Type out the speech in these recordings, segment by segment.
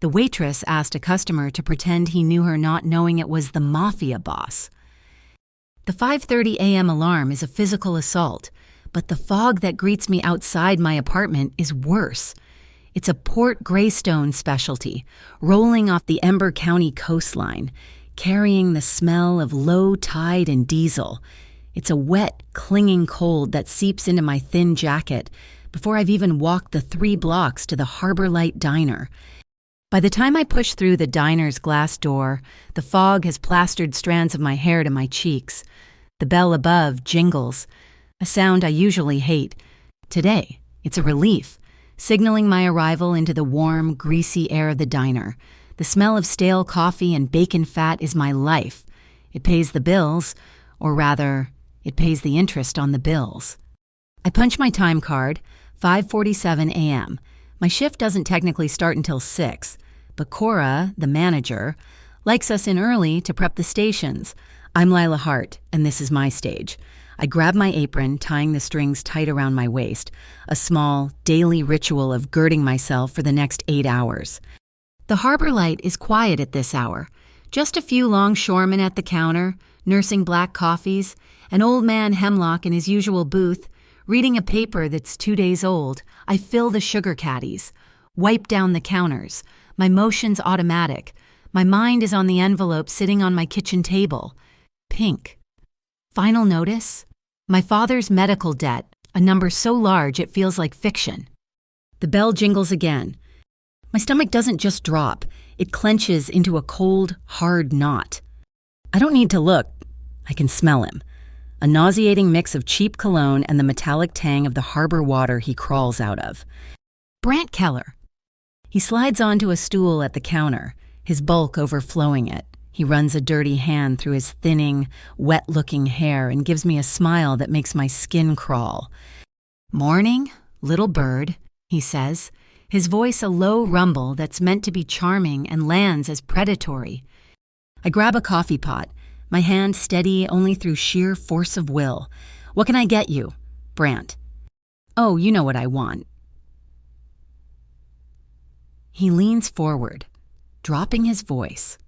The waitress asked a customer to pretend he knew her, not knowing it was the mafia boss. The 5:30 a.m. alarm is a physical assault, but the fog that greets me outside my apartment is worse. It's a Port Greystone specialty, rolling off the Ember County coastline, carrying the smell of low tide and diesel. It's a wet, clinging cold that seeps into my thin jacket before I've even walked the 3 blocks to the Harbor Light Diner. By the time I push through the diner's glass door, the fog has plastered strands of my hair to my cheeks. The bell above jingles, a sound I usually hate. Today, it's a relief, signaling my arrival into the warm, greasy air of the diner. The smell of stale coffee and bacon fat is my life. It pays the bills, or rather, it pays the interest on the bills. I punch my time card, 5:47 a.m. My shift doesn't technically start until 6, but Cora, the manager, likes us in early to prep the stations. I'm Lila Hart, and this is my stage. I grab my apron, tying the strings tight around my waist, a small, daily ritual of girding myself for the next 8 hours. The Harbor Light is quiet at this hour. Just a few longshoremen at the counter, nursing black coffees, an old man Hemlock in his usual booth, reading a paper that's 2 days old. I fill the sugar caddies, wipe down the counters, my motions automatic. My mind is on the envelope sitting on my kitchen table. Pink. Final notice? My father's medical debt, a number so large it feels like fiction. The bell jingles again. My stomach doesn't just drop, it clenches into a cold, hard knot. I don't need to look. I can smell him. A nauseating mix of cheap cologne and the metallic tang of the harbor water he crawls out of. Brant Keller. He slides onto a stool at the counter, his bulk overflowing it. He runs a dirty hand through his thinning, wet-looking hair and gives me a smile that makes my skin crawl. "Morning, little bird," he says, his voice a low rumble that's meant to be charming and lands as predatory. I grab a coffee pot, my hand steady only through sheer force of will. "What can I get you?" Brant. "Oh, you know what I want." He leans forward, dropping his voice.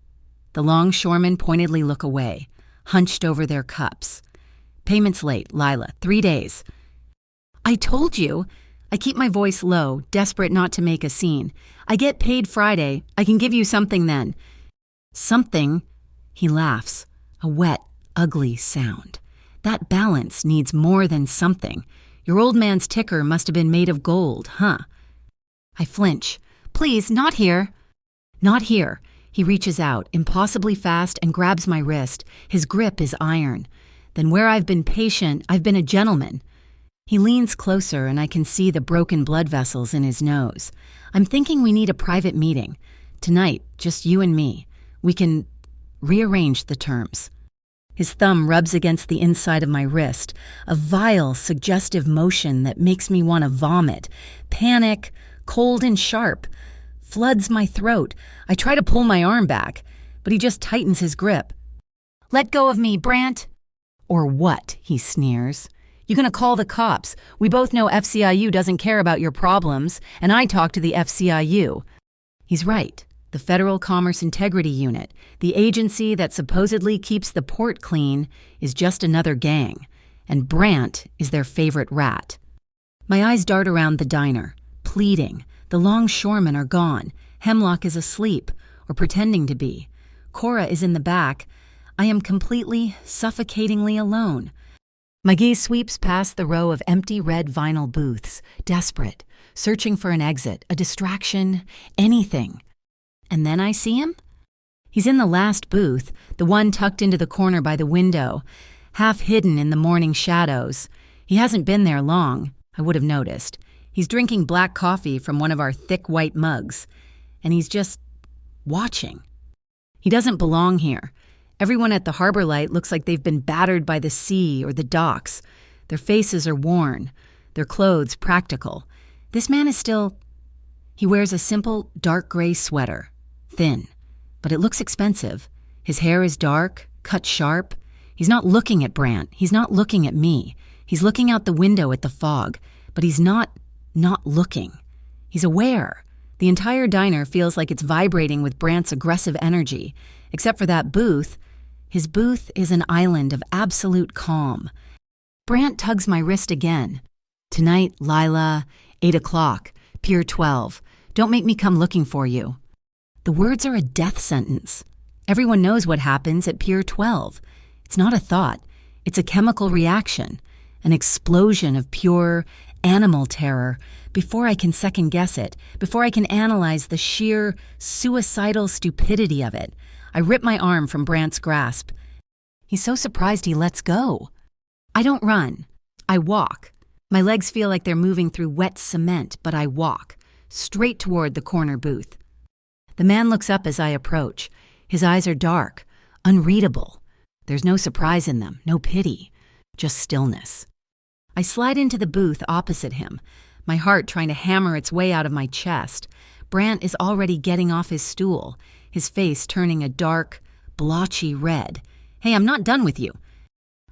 The longshoremen pointedly look away, hunched over their cups. "Payment's late, Lila, 3 days." "I told you." I keep my voice low, desperate not to make a scene. "I get paid Friday. I can give you something then." "Something?" He laughs, a wet, ugly sound. "That balance needs more than something. Your old man's ticker must have been made of gold, huh?" I flinch. "Please, not here." "Not here." He reaches out, impossibly fast, and grabs my wrist. His grip is iron. "Then where I've been patient, I've been a gentleman." He leans closer, and I can see the broken blood vessels in his nose. "I'm thinking we need a private meeting. Tonight, just you and me. We can rearrange the terms." His thumb rubs against the inside of my wrist, a vile, suggestive motion that makes me want to vomit. Panic, cold and sharp, floods my throat. I try to pull my arm back, but he just tightens his grip. "Let go of me, Brant." "Or what?" he sneers. "You gonna call the cops? We both know FCIU doesn't care about your problems, and I talk to the FCIU." He's right. The Federal Commerce Integrity Unit, the agency that supposedly keeps the port clean, is just another gang, and Brant is their favorite rat. My eyes dart around the diner, pleading. The longshoremen are gone. Hemlock is asleep, or pretending to be. Cora is in the back. I am completely, suffocatingly alone. My gaze sweeps past the row of empty red vinyl booths, desperate, searching for an exit, a distraction, anything. And then I see him. He's in the last booth, the one tucked into the corner by the window, half hidden in the morning shadows. He hasn't been there long, I would have noticed. He's drinking black coffee from one of our thick white mugs, and he's just watching. He doesn't belong here. Everyone at the Harbor Light looks like they've been battered by the sea or the docks. Their faces are worn, their clothes practical. This man is still... He wears a simple, dark gray sweater, thin, but it looks expensive. His hair is dark, cut sharp. He's not looking at Brant. He's not looking at me. He's looking out the window at the fog, but he's not looking. He's aware. The entire diner feels like it's vibrating with Brant's aggressive energy, except for that booth. His booth is an island of absolute calm. Brant tugs my wrist again. "Tonight, Lila, 8 o'clock, Pier 12. Don't make me come looking for you." The words are a death sentence. Everyone knows what happens at Pier 12. It's not a thought. It's a chemical reaction, an explosion of pure animal terror. Before I can second-guess it, before I can analyze the sheer suicidal stupidity of it, I rip my arm from Brant's grasp. He's so surprised he lets go. I don't run. I walk. My legs feel like they're moving through wet cement, but I walk, straight toward the corner booth. The man looks up as I approach. His eyes are dark, unreadable. There's no surprise in them, no pity, just stillness. I slide into the booth opposite him, my heart trying to hammer its way out of my chest. Brant is already getting off his stool, his face turning a dark, blotchy red. "Hey, I'm not done with you."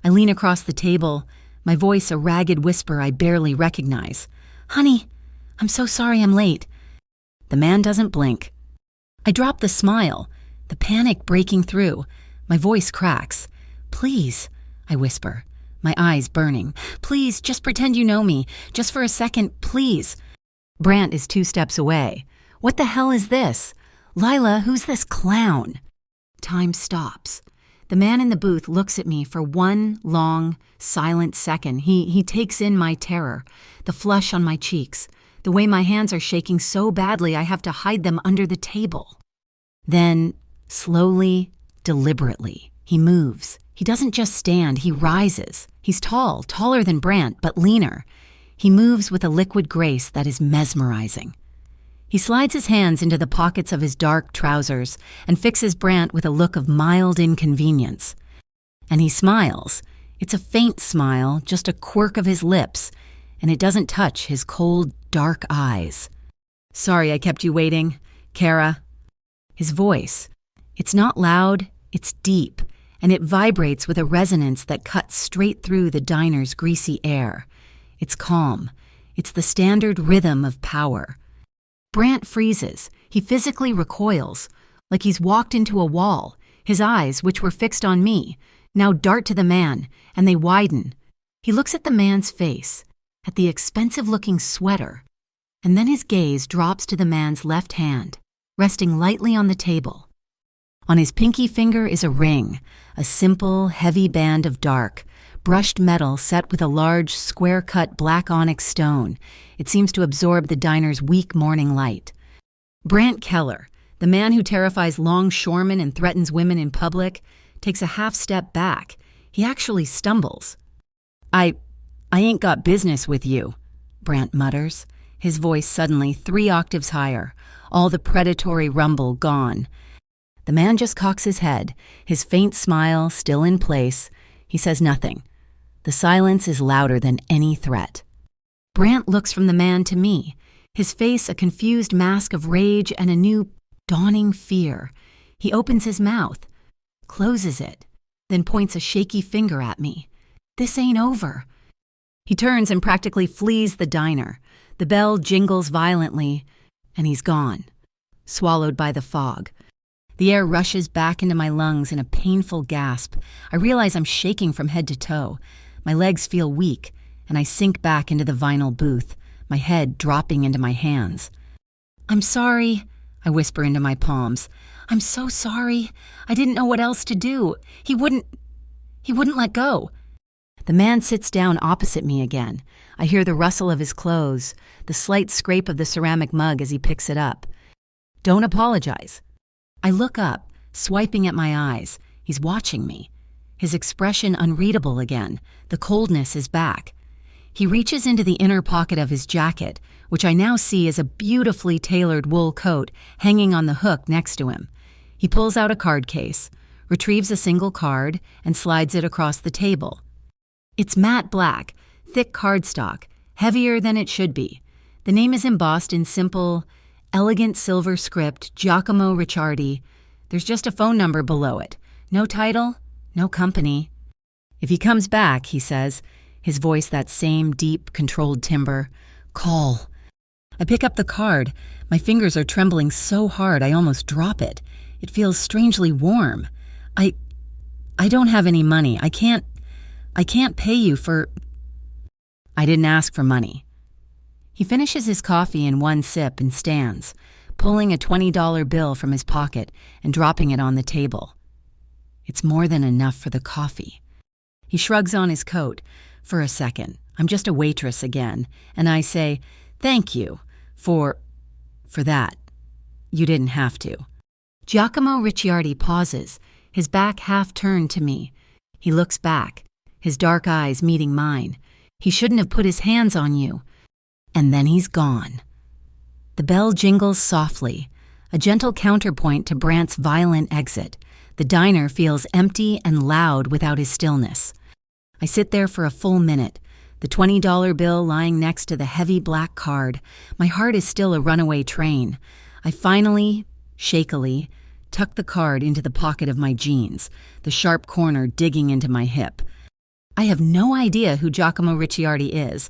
I lean across the table, my voice a ragged whisper I barely recognize. "Honey, I'm so sorry I'm late." The man doesn't blink. I drop the smile, the panic breaking through. My voice cracks. "Please," I whisper, my eyes burning. "Please, just pretend you know me. Just for a second, please." Brant is 2 steps away. "What the hell is this? Lila, who's this clown?" Time stops. The man in the booth looks at me for one long, silent second. He takes in my terror, the flush on my cheeks, the way my hands are shaking so badly I have to hide them under the table. Then, slowly, deliberately, he moves. He doesn't just stand, he rises. He's tall, taller than Brant, but leaner. He moves with a liquid grace that is mesmerizing. He slides his hands into the pockets of his dark trousers and fixes Brant with a look of mild inconvenience. And he smiles. It's a faint smile, just a quirk of his lips, and it doesn't touch his cold, dark eyes. "Sorry I kept you waiting, Kara." His voice. It's not loud, it's deep, and it vibrates with a resonance that cuts straight through the diner's greasy air. It's calm. It's the standard rhythm of power. Brant freezes. He physically recoils, like he's walked into a wall. His eyes, which were fixed on me, now dart to the man, and they widen. He looks at the man's face, at the expensive-looking sweater, and then his gaze drops to the man's left hand, resting lightly on the table. On his pinky finger is a ring, a simple, heavy band of dark, brushed metal set with a large, square-cut black onyx stone. It seems to absorb the diner's weak morning light. Brant Keller, the man who terrifies longshoremen and threatens women in public, takes a half-step back. He actually stumbles. I ain't got business with you," Brant mutters, his voice suddenly 3 octaves higher, all the predatory rumble gone. The man just cocks his head, his faint smile still in place. He says nothing. The silence is louder than any threat. Brant looks from the man to me, his face a confused mask of rage and a new, dawning fear. He opens his mouth, closes it, then points a shaky finger at me. "This ain't over." He turns and practically flees the diner. The bell jingles violently, and he's gone, swallowed by the fog. The air rushes back into my lungs in a painful gasp. I realize I'm shaking from head to toe. My legs feel weak, and I sink back into the vinyl booth, my head dropping into my hands. "I'm sorry," I whisper into my palms. "I'm so sorry. I didn't know what else to do. He wouldn't let go." The man sits down opposite me again. I hear the rustle of his clothes, the slight scrape of the ceramic mug as he picks it up. "Don't apologize." I look up, swiping at my eyes. He's watching me. His expression unreadable again. The coldness is back. He reaches into the inner pocket of his jacket, which I now see is a beautifully tailored wool coat hanging on the hook next to him. He pulls out a card case, retrieves a single card, and slides it across the table. It's matte black, thick cardstock, heavier than it should be. The name is embossed in simple, elegant silver script, Giacomo Ricciardi. There's just a phone number below it. No title, no company. "If he comes back," he says, his voice that same deep, controlled timbre, "call." I pick up the card. My fingers are trembling so hard I almost drop it. It feels strangely warm. I don't have any money. I can't pay you for... I didn't ask for money. He finishes his coffee in one sip and stands, pulling a $20 bill from his pocket and dropping it on the table. It's more than enough for the coffee. He shrugs on his coat. For a second, I'm just a waitress again, and I say, "Thank you for that. You didn't have to." Giacomo Ricciardi pauses, his back half turned to me. He looks back, his dark eyes meeting mine. He shouldn't have put his hands on you. And then he's gone. The bell jingles softly, a gentle counterpoint to Brant's violent exit. The diner feels empty and loud without his stillness. I sit there for a full minute, the $20 bill lying next to the heavy black card. My heart is still a runaway train. I finally, shakily, tuck the card into the pocket of my jeans, the sharp corner digging into my hip. I have no idea who Giacomo Ricciardi is.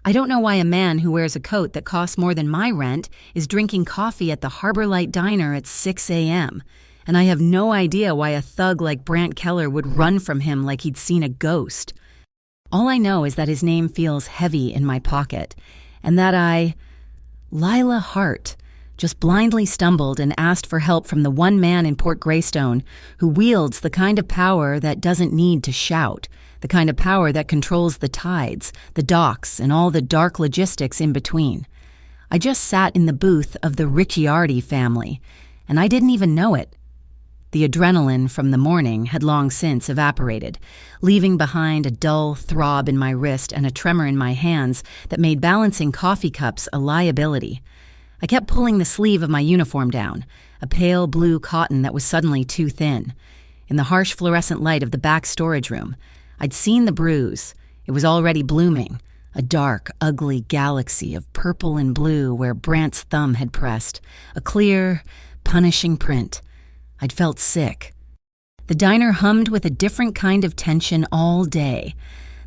I don't know why a man who wears a coat that costs more than my rent is drinking coffee at the Harbor Light Diner at 6 a.m., and I have no idea why a thug like Brant Keller would run from him like he'd seen a ghost. All I know is that his name feels heavy in my pocket, and that Lila Hart, just blindly stumbled and asked for help from the one man in Port Greystone who wields the kind of power that doesn't need to shout, the kind of power that controls the tides, the docks, and all the dark logistics in between. I just sat in the booth of the Ricciardi family, and I didn't even know it. The adrenaline from the morning had long since evaporated, leaving behind a dull throb in my wrist and a tremor in my hands that made balancing coffee cups a liability. I kept pulling the sleeve of my uniform down, a pale blue cotton that was suddenly too thin. In the harsh fluorescent light of the back storage room, I'd seen the bruise. It was already blooming, a dark, ugly galaxy of purple and blue where Brant's thumb had pressed, a clear, punishing print. I'd felt sick. The diner hummed with a different kind of tension all day.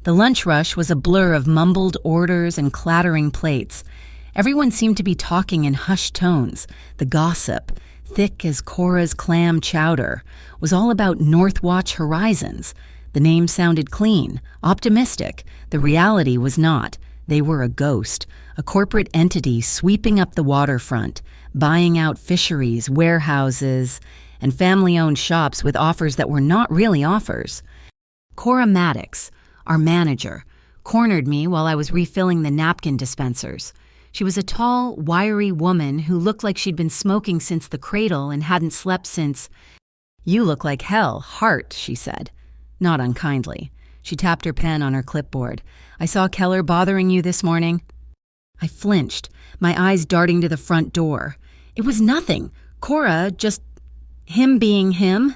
The lunch rush was a blur of mumbled orders and clattering plates. Everyone seemed to be talking in hushed tones. The gossip, thick as Cora's clam chowder, was all about Northwatch Horizons. The name sounded clean, optimistic. The reality was not. They were a ghost, a corporate entity sweeping up the waterfront, buying out fisheries, warehouses, and family-owned shops with offers that were not really offers. Cora Maddox, our manager, cornered me while I was refilling the napkin dispensers. She was a tall, wiry woman who looked like she'd been smoking since the cradle and hadn't slept since... "You look like hell, Hart," she said. Not unkindly. She tapped her pen on her clipboard. "I saw Keller bothering you this morning." I flinched, my eyes darting to the front door. It was nothing. Cora, just... him being him.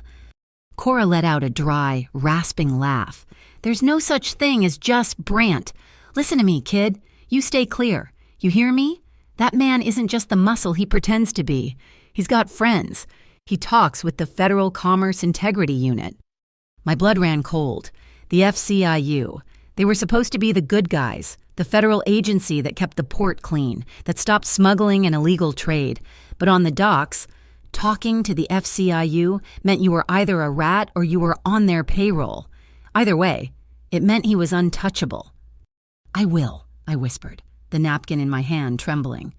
Cora let out a dry, rasping laugh. "There's no such thing as just Brant. Listen to me, kid. You stay clear. You hear me? That man isn't just the muscle he pretends to be. He's got friends. He talks with the Federal Commerce Integrity Unit." My blood ran cold. The FCIU. They were supposed to be the good guys, the federal agency that kept the port clean, that stopped smuggling and illegal trade. But on the docks, talking to the FCIU meant you were either a rat or you were on their payroll. Either way, it meant he was untouchable. "I will," I whispered, the napkin in my hand trembling.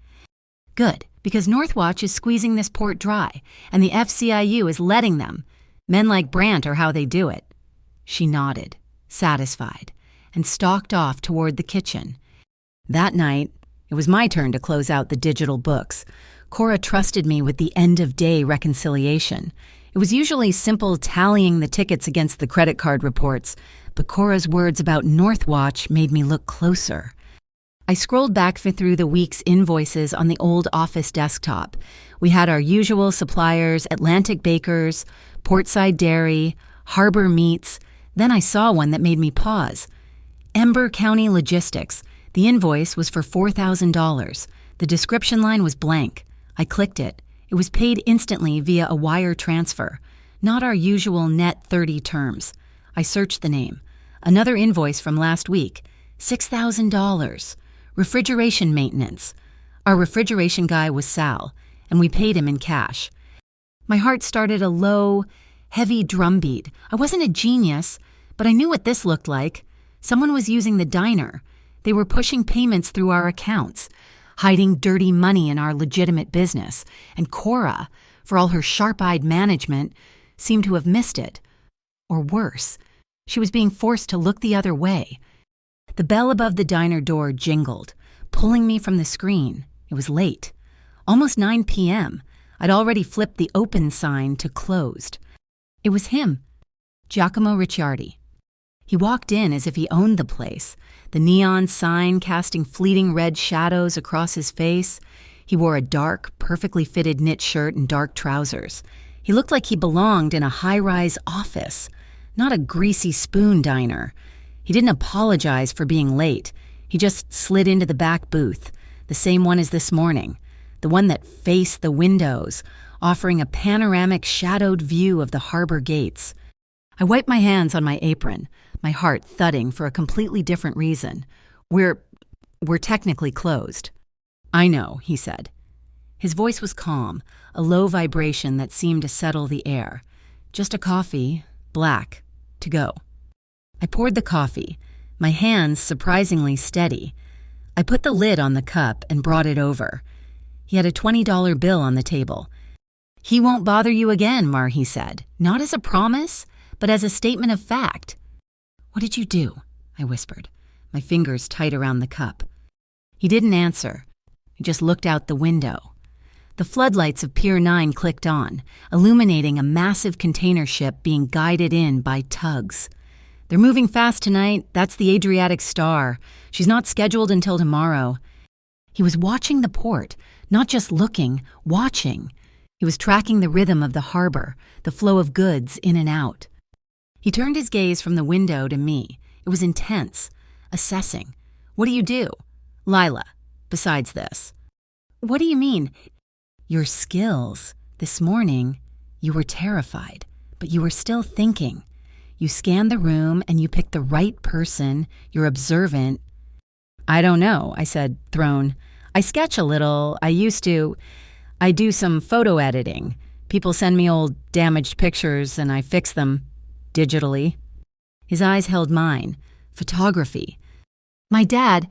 "Good, because Northwatch is squeezing this port dry, and the FCIU is letting them. Men like Brant are how they do it." She nodded, satisfied, and stalked off toward the kitchen. That night, it was my turn to close out the digital books. Cora trusted me with the end-of-day reconciliation. It was usually simple tallying the tickets against the credit card reports, but Cora's words about Northwatch made me look closer. I scrolled back through the week's invoices on the old office desktop. We had our usual suppliers, Atlantic Bakers, Portside Dairy, Harbor Meats. Then I saw one that made me pause. Ember County Logistics. The invoice was for $4,000. The description line was blank. I clicked it. It was paid instantly via a wire transfer, not our usual net 30 terms. I searched the name. Another invoice from last week. $6,000. Refrigeration maintenance. Our refrigeration guy was Sal, and we paid him in cash. My heart started a low, heavy drumbeat. I wasn't a genius, but I knew what this looked like. Someone was using the diner. They were pushing payments through our accounts, hiding dirty money in our legitimate business, and Cora, for all her sharp-eyed management, seemed to have missed it. Or worse, she was being forced to look the other way. The bell above the diner door jingled, pulling me from the screen. It was late. Almost 9 p.m. I'd already flipped the open sign to closed. It was him, Giacomo Ricciardi. He walked in as if he owned the place, the neon sign casting fleeting red shadows across his face. He wore a dark, perfectly fitted knit shirt and dark trousers. He looked like he belonged in a high-rise office, not a greasy spoon diner. He didn't apologize for being late. He just slid into the back booth, the same one as this morning, the one that faced the windows, offering a panoramic shadowed view of the harbor gates. I wiped my hands on my apron, my heart thudding for a completely different reason. We're technically closed. I know, he said. His voice was calm, a low vibration that seemed to settle the air. Just a coffee, black, to go. I poured the coffee, my hands surprisingly steady. I put the lid on the cup and brought it over. He had a $20 bill on the table. He won't bother you again, Marhi said, not as a promise, but as a statement of fact. What did you do? I whispered, my fingers tight around the cup. He didn't answer. He just looked out the window. The floodlights of Pier 9 clicked on, illuminating a massive container ship being guided in by tugs. They're moving fast tonight. That's the Adriatic Star. She's not scheduled until tomorrow. He was watching the port, not just looking, watching. He was tracking the rhythm of the harbor, the flow of goods in and out. He turned his gaze from the window to me. It was intense, assessing. What do you do? Lila, besides this. What do you mean? Your skills. This morning, you were terrified, but you were still thinking. You scanned the room and you picked the right person. You're observant. I don't know, I said, thrown. I sketch a little. I do some photo editing. People send me old damaged pictures and I fix them digitally. His eyes held mine. Photography. My dad,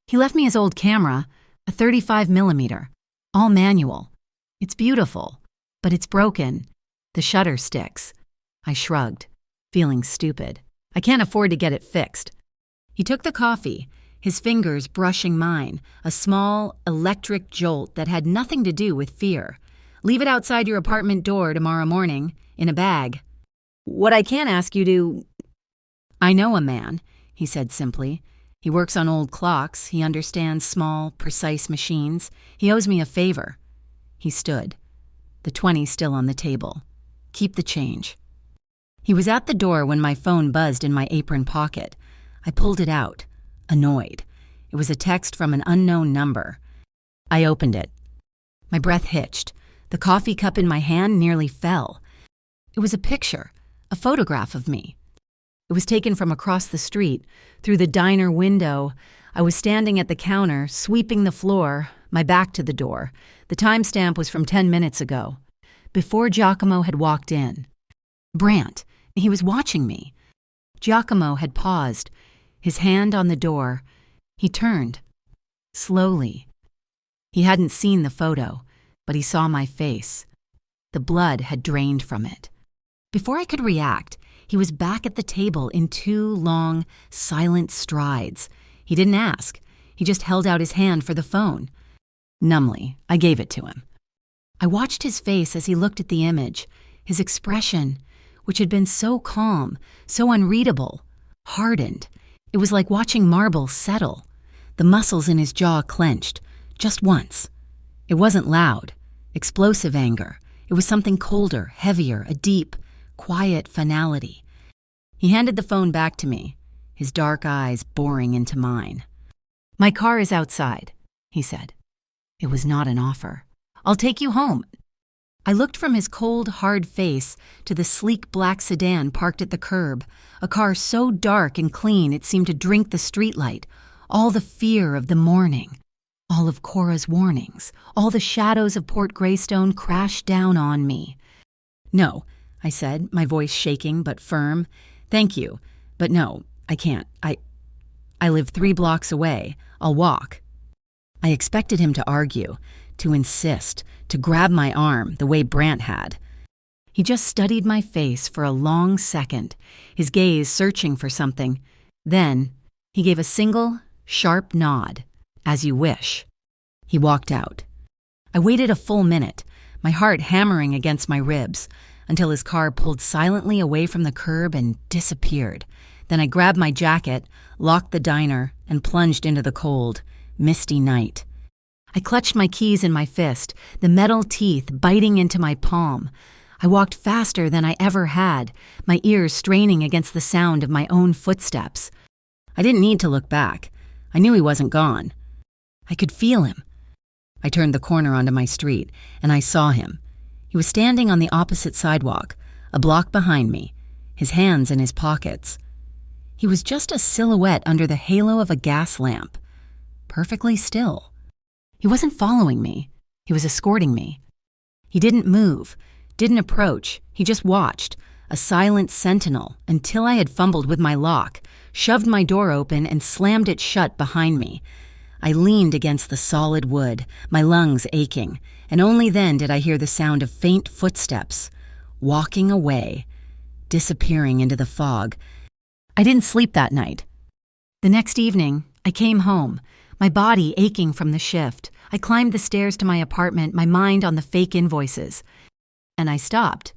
he left me his old camera, a 35 millimeter, all manual. It's beautiful, but it's broken. The shutter sticks. I shrugged, feeling stupid. I can't afford to get it fixed. He took the coffee, his fingers brushing mine, a small, electric jolt that had nothing to do with fear. Leave it outside your apartment door tomorrow morning, in a bag. What I can't ask you to... I know a man, he said simply. He works on old clocks. He understands small, precise machines. He owes me a favor. He stood, the 20 still on the table. Keep the change. He was at the door when my phone buzzed in my apron pocket. I pulled it out, annoyed. It was a text from an unknown number. I opened it. My breath hitched. The coffee cup in my hand nearly fell. It was a picture, a photograph of me. It was taken from across the street, through the diner window. I was standing at the counter, sweeping the floor, my back to the door. The timestamp was from 10 minutes ago, before Giacomo had walked in. Brant, he was watching me. Giacomo had paused, his hand on the door. He turned, slowly. He hadn't seen the photo, but he saw my face. The blood had drained from it. Before I could react, he was back at the table in 2 long, silent strides. He didn't ask. He just held out his hand for the phone. Numbly, I gave it to him. I watched his face as he looked at the image, his expression, which had been so calm, so unreadable, hardened. It was like watching marble settle. The muscles in his jaw clenched, just once. It wasn't loud, explosive anger. It was something colder, heavier, a deep, quiet finality. He handed the phone back to me, his dark eyes boring into mine. My car is outside, he said. It was not an offer. I'll take you home. I looked from his cold, hard face to the sleek black sedan parked at the curb, a car so dark and clean it seemed to drink the streetlight, all the fear of the morning. All of Cora's warnings, all the shadows of Port Greystone crashed down on me. "No," I said, my voice shaking but firm. "Thank you, but no, I can't. I live 3 blocks away. I'll walk." I expected him to argue, to insist, to grab my arm the way Brant had. He just studied my face for a long second, his gaze searching for something. Then he gave a single, sharp nod. "As you wish." He walked out. I waited a full minute, my heart hammering against my ribs, until his car pulled silently away from the curb and disappeared. Then I grabbed my jacket, locked the diner, and plunged into the cold, misty night. I clutched my keys in my fist, the metal teeth biting into my palm. I walked faster than I ever had, my ears straining against the sound of my own footsteps. I didn't need to look back. I knew he wasn't gone. I could feel him. I turned the corner onto my street, and I saw him. He was standing on the opposite sidewalk, a block behind me, his hands in his pockets. He was just a silhouette under the halo of a gas lamp, perfectly still. He wasn't following me. He was escorting me. He didn't move, didn't approach. He just watched, a silent sentinel, until I had fumbled with my lock, shoved my door open, and slammed it shut behind me. I leaned against the solid wood, my lungs aching, and only then did I hear the sound of faint footsteps, walking away, disappearing into the fog. I didn't sleep that night. The next evening, I came home, my body aching from the shift. I climbed the stairs to my apartment, my mind on the fake invoices. And I stopped.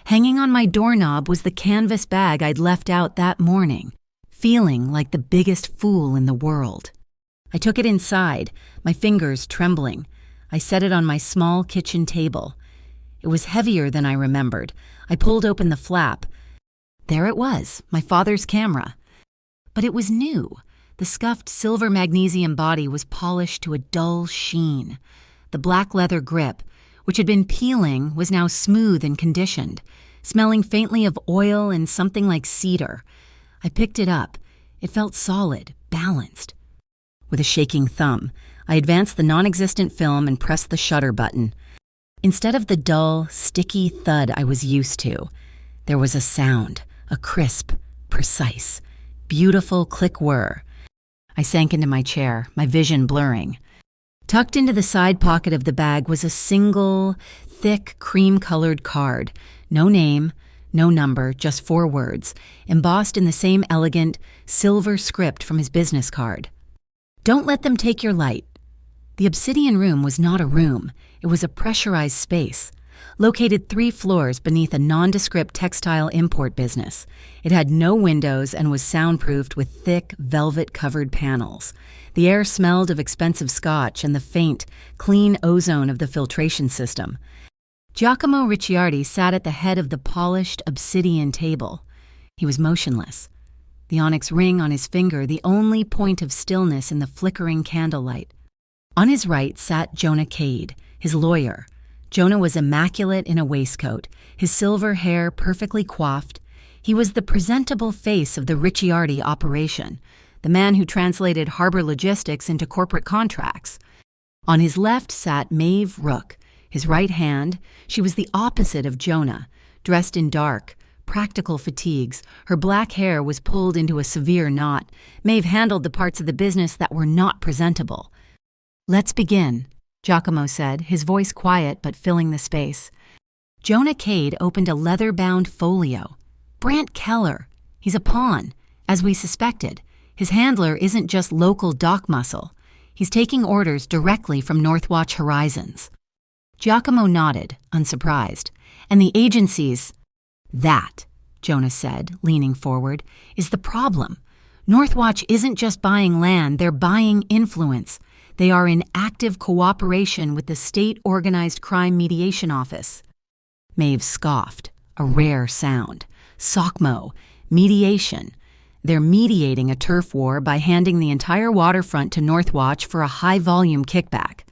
Hanging on my doorknob was the canvas bag I'd left out that morning, feeling like the biggest fool in the world. I took it inside, my fingers trembling. I set it on my small kitchen table. It was heavier than I remembered. I pulled open the flap. There it was, my father's camera. But it was new. The scuffed silver magnesium body was polished to a dull sheen. The black leather grip, which had been peeling, was now smooth and conditioned, smelling faintly of oil and something like cedar. I picked it up. It felt solid, balanced. With a shaking thumb, I advanced the non-existent film and pressed the shutter button. Instead of the dull, sticky thud I was used to, there was a sound, a crisp, precise, beautiful click-whir. I sank into my chair, my vision blurring. Tucked into the side pocket of the bag was a single, thick, cream-colored card. No name, no number, just 4 words, embossed in the same elegant, silver script from his business card. "Don't let them take your light." The obsidian room was not a room. It was a pressurized space, located 3 floors beneath a nondescript textile import business. It had no windows and was soundproofed with thick, velvet-covered panels. The air smelled of expensive scotch and the faint, clean ozone of the filtration system. Giacomo Ricciardi sat at the head of the polished obsidian table. He was motionless, the onyx ring on his finger the only point of stillness in the flickering candlelight. On his right sat Jonah Cade, his lawyer. Jonah was immaculate in a waistcoat, his silver hair perfectly coiffed. He was the presentable face of the Ricciardi operation, the man who translated harbor logistics into corporate contracts. On his left sat Maeve Rook, his right hand. She was the opposite of Jonah, dressed in dark, practical fatigues. Her black hair was pulled into a severe knot. Maeve handled the parts of the business that were not presentable. "Let's begin," Giacomo said, his voice quiet but filling the space. Jonah Cade opened a leather-bound folio. "Brant Keller. He's a pawn, as we suspected. His handler isn't just local dock muscle. He's taking orders directly from Northwatch Horizons." Giacomo nodded, unsurprised. "And the agencies—" "That," Jonah said, leaning forward, "is the problem. Northwatch isn't just buying land, they're buying influence. They are in active cooperation with the State Organized Crime Mediation Office." Maeve scoffed, a rare sound. "SOCMO, mediation. They're mediating a turf war by handing the entire waterfront to Northwatch for a high-volume kickback."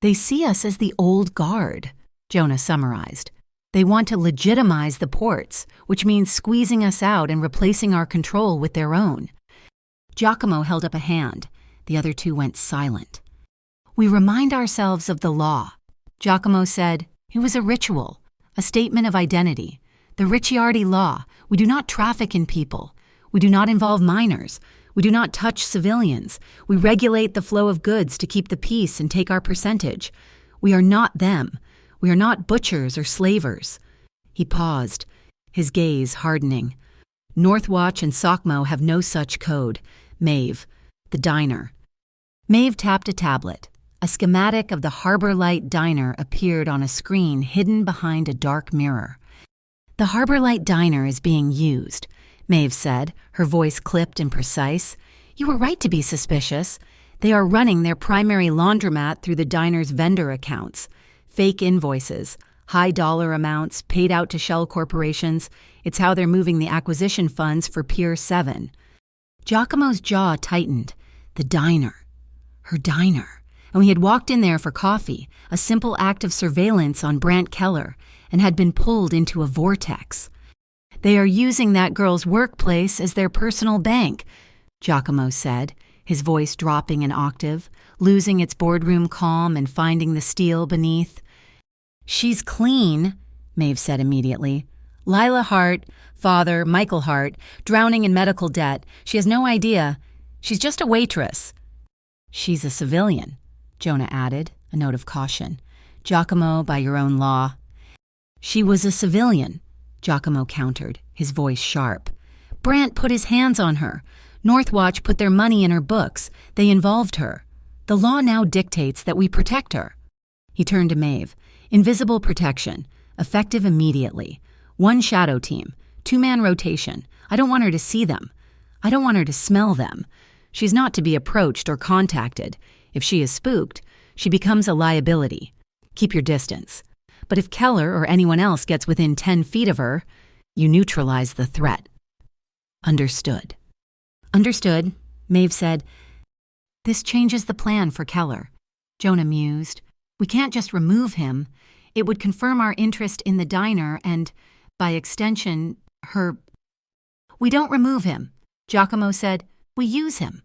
"They see us as the old guard," Jonah summarized. "They want to legitimize the ports, which means squeezing us out and replacing our control with their own." Giacomo held up a hand. The other 2 went silent. We remind ourselves of the law. Giacomo said, it was a ritual, a statement of identity. The Ricciardi law. We do not traffic in people. We do not involve minors. We do not touch civilians. We regulate the flow of goods to keep the peace and take our percentage. We are not them. We are not butchers or slavers. He paused, his gaze hardening. Northwatch and Sockmo have no such code. Maeve, the diner. Maeve tapped a tablet. A schematic of the Harbor Light Diner appeared on a screen hidden behind a dark mirror. The Harbor Light Diner is being used, Maeve said, her voice clipped and precise. You were right to be suspicious. They are running their primary laundromat through the diner's vendor accounts. Fake invoices, high dollar amounts paid out to shell corporations. It's how they're moving the acquisition funds for Pier 7. Giacomo's jaw tightened. The diner. Her diner. And we had walked in there for coffee, a simple act of surveillance on Brant Keller, and had been pulled into a vortex. They are using that girl's workplace as their personal bank, Giacomo said, his voice dropping an octave, losing its boardroom calm and finding the steel beneath. She's clean, Maeve said immediately. Lila Hart, father, Michael Hart, drowning in medical debt. She has no idea. She's just a waitress. She's a civilian, Jonah added, a note of caution. Giacomo, by your own law. She was a civilian, Giacomo countered, his voice sharp. Brant put his hands on her. Northwatch put their money in her books. They involved her. The law now dictates that we protect her. He turned to Maeve. Invisible protection. Effective immediately. 1 shadow team. 2-man rotation. I don't want her to see them. I don't want her to smell them. She's not to be approached or contacted. If she is spooked, she becomes a liability. Keep your distance. But if Keller or anyone else gets within 10 feet of her, you neutralize the threat. Understood. Understood, Maeve said. This changes the plan for Keller. Jonah mused. We can't just remove him. It would confirm our interest in the diner and, by extension, her... We don't remove him, Giacomo said. We use him.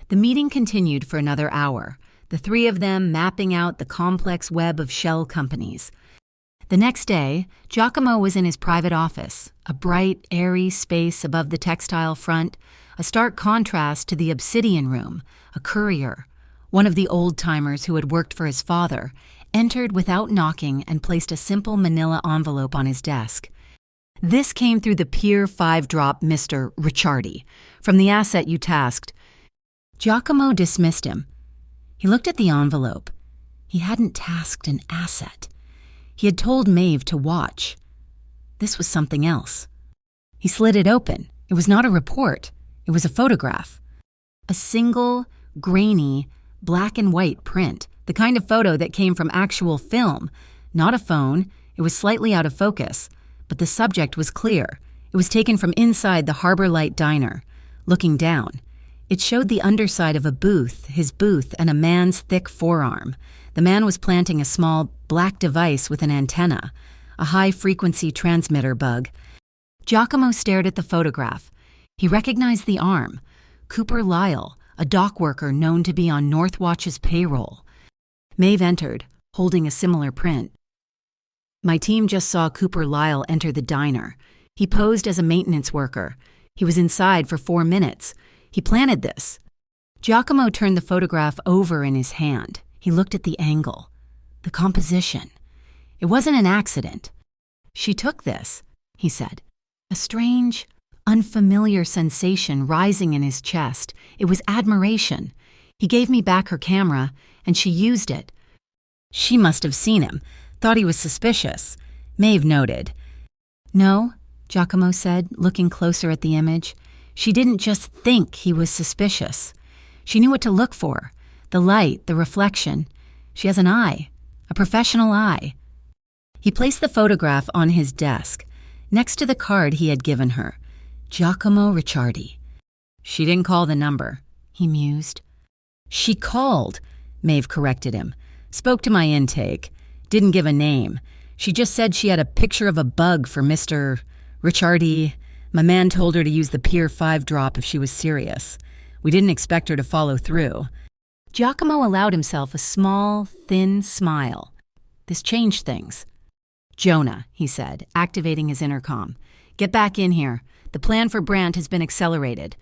The meeting continued for another hour, the three of them mapping out the complex web of shell companies. The next day, Giacomo was in his private office, a bright, airy space above the textile front, a stark contrast to the obsidian room. A courier, one of the old-timers who had worked for his father, entered without knocking and placed a simple manila envelope on his desk. This came through the Pier 5 drop Mr. Ricciardi, from the asset you tasked. Giacomo dismissed him. He looked at the envelope. He hadn't tasked an asset. He had told Maeve to watch. This was something else. He slid it open. It was not a report. It was a photograph. A single, grainy, black and white print, the kind of photo that came from actual film. Not a phone. It was slightly out of focus, but the subject was clear. It was taken from inside the Harbor Light Diner. Looking down, it showed the underside of a booth, his booth, and a man's thick forearm. The man was planting a small black device with an antenna, a high-frequency transmitter bug. Giacomo stared at the photograph. He recognized the arm. Cooper Lyle, a dock worker known to be on Northwatch's payroll. Maeve entered, holding a similar print. My team just saw Cooper Lyle enter the diner. He posed as a maintenance worker. He was inside for 4 minutes. He planted this. Giacomo turned the photograph over in his hand. He looked at the angle, the composition. It wasn't an accident. She took this, he said. A strange, unfamiliar sensation rising in his chest. It was admiration. He gave me back her camera, and she used it. She must have seen him, thought he was suspicious. Maeve noted. No, Giacomo said, looking closer at the image. She didn't just think he was suspicious. She knew what to look for. The light, the reflection. She has an eye, a professional eye. He placed the photograph on his desk, next to the card he had given her. Giacomo Ricciardi. She didn't call the number, he mused. She called, Maeve corrected him. Spoke to my intake. Didn't give a name. She just said she had a picture of a bug for Mr. Ricciardi. My man told her to use the Pier 5 drop if she was serious. We didn't expect her to follow through. Giacomo allowed himself a small, thin smile. This changed things. "Jonah," he said, activating his intercom. "Get back in here. The plan for Brandt has been accelerated."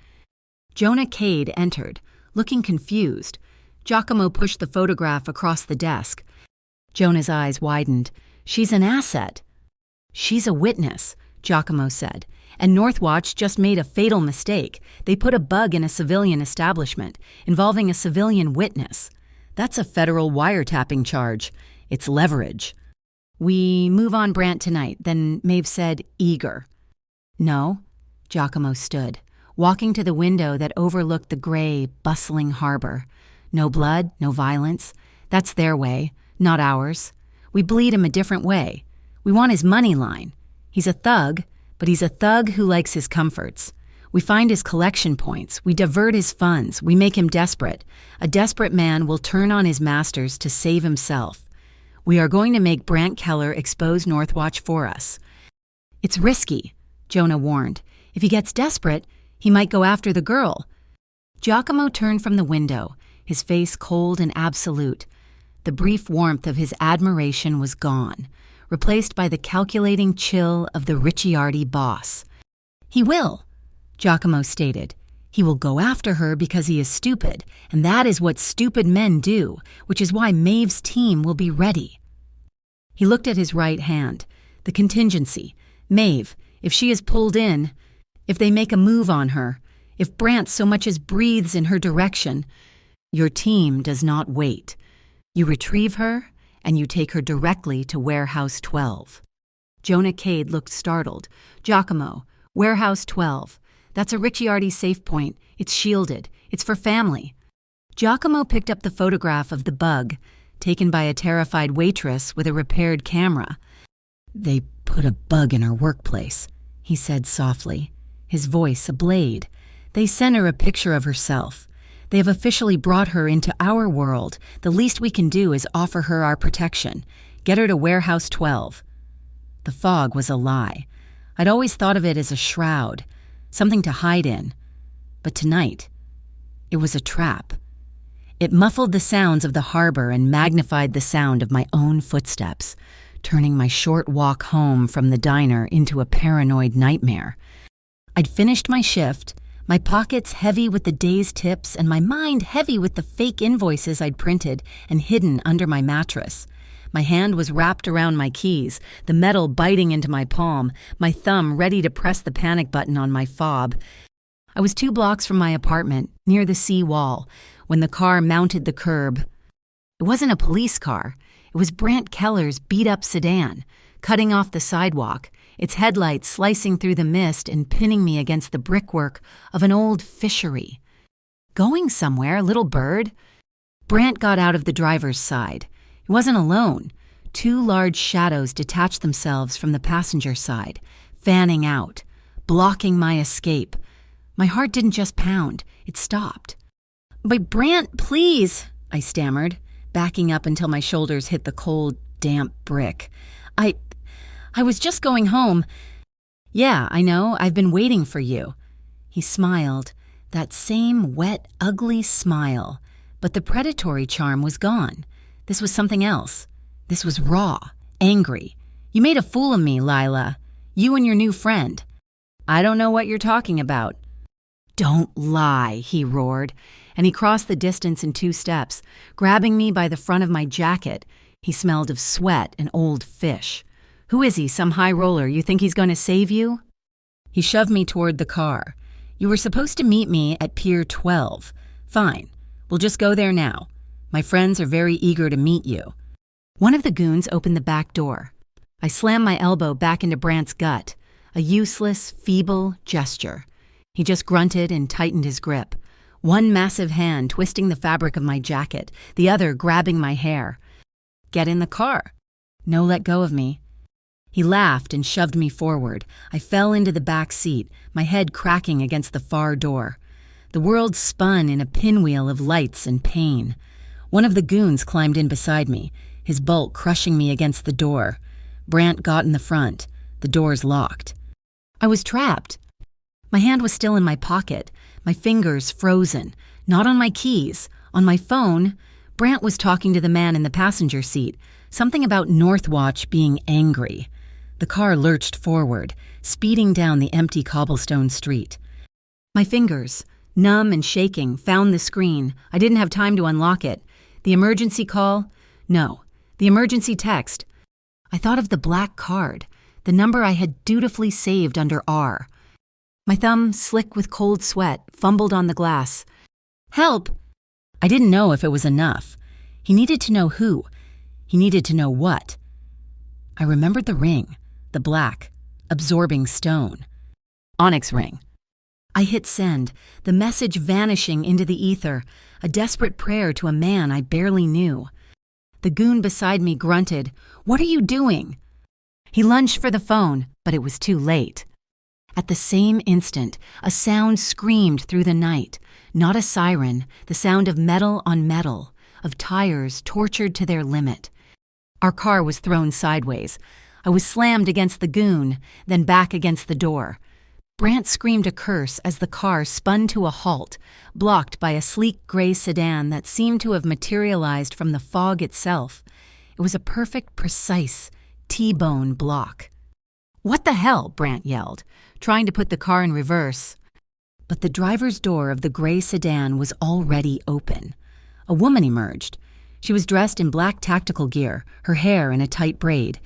Jonah Cade entered, looking confused. Giacomo pushed the photograph across the desk. Jonah's eyes widened. "She's an asset." "She's a witness," Giacomo said. "And Northwatch just made a fatal mistake. They put a bug in a civilian establishment, involving a civilian witness. That's a federal wiretapping charge. It's leverage." "We move on Brandt tonight," then Maeve said, eager. "No." Giacomo stood, walking to the window that overlooked the gray, bustling harbor. "No blood, no violence. That's their way, not ours. We bleed him a different way. We want his money line. He's a thug, but he's a thug who likes his comforts. We find his collection points. We divert his funds. We make him desperate. A desperate man will turn on his masters to save himself. We are going to make Brandt Keller expose Northwatch for us." "It's risky," Jonah warned. "If he gets desperate, he might go after the girl." Giacomo turned from the window, his face cold and absolute. The brief warmth of his admiration was gone, replaced by the calculating chill of the Ricciardi boss. "He will," Giacomo stated. "He will go after her because he is stupid, and that is what stupid men do, which is why Maeve's team will be ready." He looked at his right hand, the contingency. Maeve, if she is pulled in, if they make a move on her, if Brandt so much as breathes in her direction, your team does not wait. You retrieve her, and you take her directly to Warehouse 12. Jonah Cade looked startled. "Giacomo, Warehouse 12. That's a Ricciardi safe point. It's shielded. It's for family." Giacomo picked up the photograph of the bug, taken by a terrified waitress with a repaired camera. "They put a bug in her workplace," he said softly, his voice a blade. "They sent her a picture of herself. They have officially brought her into our world. The least we can do is offer her our protection. Get her to Warehouse 12. The fog was a lie. I'd always thought of it as a shroud, something to hide in. But tonight, it was a trap. It muffled the sounds of the harbor and magnified the sound of my own footsteps, turning my short walk home from the diner into a paranoid nightmare. I'd finished my shift, my pockets heavy with the day's tips and my mind heavy with the fake invoices I'd printed and hidden under my mattress. My hand was wrapped around my keys, the metal biting into my palm, my thumb ready to press the panic button on my fob. I was 2 blocks from my apartment, near the sea wall, when the car mounted the curb. It wasn't a police car. It was Brandt Keller's beat-up sedan, cutting off the sidewalk, its headlights slicing through the mist and pinning me against the brickwork of an old fishery. "Going somewhere, little bird?" Brandt got out of the driver's side. He wasn't alone. 2 large shadows detached themselves from the passenger side, fanning out, blocking my escape. My heart didn't just pound, it stopped. "But Brandt, please," I stammered, backing up until my shoulders hit the cold, damp brick. I was just going home." "Yeah, I know, I've been waiting for you." He smiled, that same wet, ugly smile, but the predatory charm was gone. This was something else. This was raw, angry. "You made a fool of me, Lila. You and your new friend." "I don't know what you're talking about." "Don't lie," he roared, and he crossed the distance in 2 steps, grabbing me by the front of my jacket. He smelled of sweat and old fish. "Who is he, some high roller? You think he's going to save you?" He shoved me toward the car. "You were supposed to meet me at Pier 12. Fine, we'll just go there now. My friends are very eager to meet you." One of the goons opened the back door. I slammed my elbow back into Brandt's gut, a useless, feeble gesture. He just grunted and tightened his grip, one massive hand twisting the fabric of my jacket, the other grabbing my hair. "Get in the car." "No, let go of me." He laughed and shoved me forward. I fell into the back seat, my head cracking against the far door. The world spun in a pinwheel of lights and pain. One of the goons climbed in beside me, his bulk crushing me against the door. Brandt got in the front. The doors locked. I was trapped. My hand was still in my pocket, my fingers frozen, not on my keys, On my phone, Brant was talking to the man in the passenger seat, something about Northwatch being angry. The car lurched forward, speeding down the empty cobblestone street. My fingers, numb and shaking, found the screen. I didn't have time to unlock it. The emergency call? No. The emergency text. I thought of the black card, the number I had dutifully saved under R. My thumb, slick with cold sweat, fumbled on the glass. Help! I didn't know if it was enough. He needed to know who. He needed to know what. I remembered the ring, the black, absorbing stone. Onyx ring. I hit send, the message vanishing into the ether, a desperate prayer to a man I barely knew. The goon beside me grunted, "What are you doing?" He lunged for the phone, but it was too late. At the same instant, a sound screamed through the night. Not a siren, the sound of metal on metal, of tires tortured to their limit. Our car was thrown sideways. I was slammed against the goon, then back against the door. Brant screamed a curse as the car spun to a halt, blocked by a sleek gray sedan that seemed to have materialized from the fog itself. It was a perfect, precise T-bone block. "What the hell?" Brant yelled, trying to put the car in reverse. But the driver's door of the gray sedan was already open. A woman emerged. She was dressed in black tactical gear, her hair in a tight braid.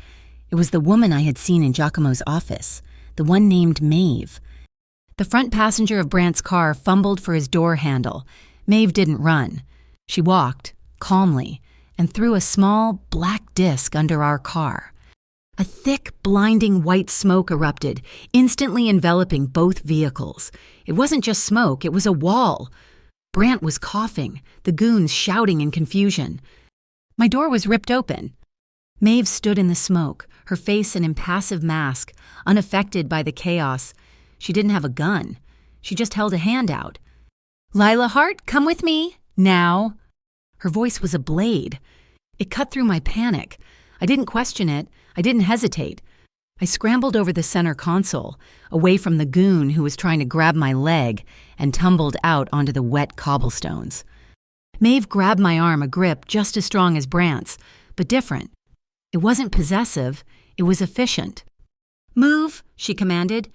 It was the woman I had seen in Giacomo's office, the one named Maeve. The front passenger of Brant's car fumbled for his door handle. Maeve didn't run. She walked, calmly, and threw a small, black disc under our car. A thick, blinding white smoke erupted, instantly enveloping both vehicles. It wasn't just smoke, it was a wall. Brant was coughing, the goons shouting in confusion. My door was ripped open. Maeve stood in the smoke, her face an impassive mask, unaffected by the chaos. She didn't have a gun. She just held a hand out. "Lila Hart, come with me, now." Her voice was a blade. It cut through my panic. I didn't question it. I didn't hesitate. I scrambled over the center console, away from the goon who was trying to grab my leg, and tumbled out onto the wet cobblestones. Maeve grabbed my arm, a grip just as strong as Brant's, but different. It wasn't possessive, it was efficient. "Move," she commanded.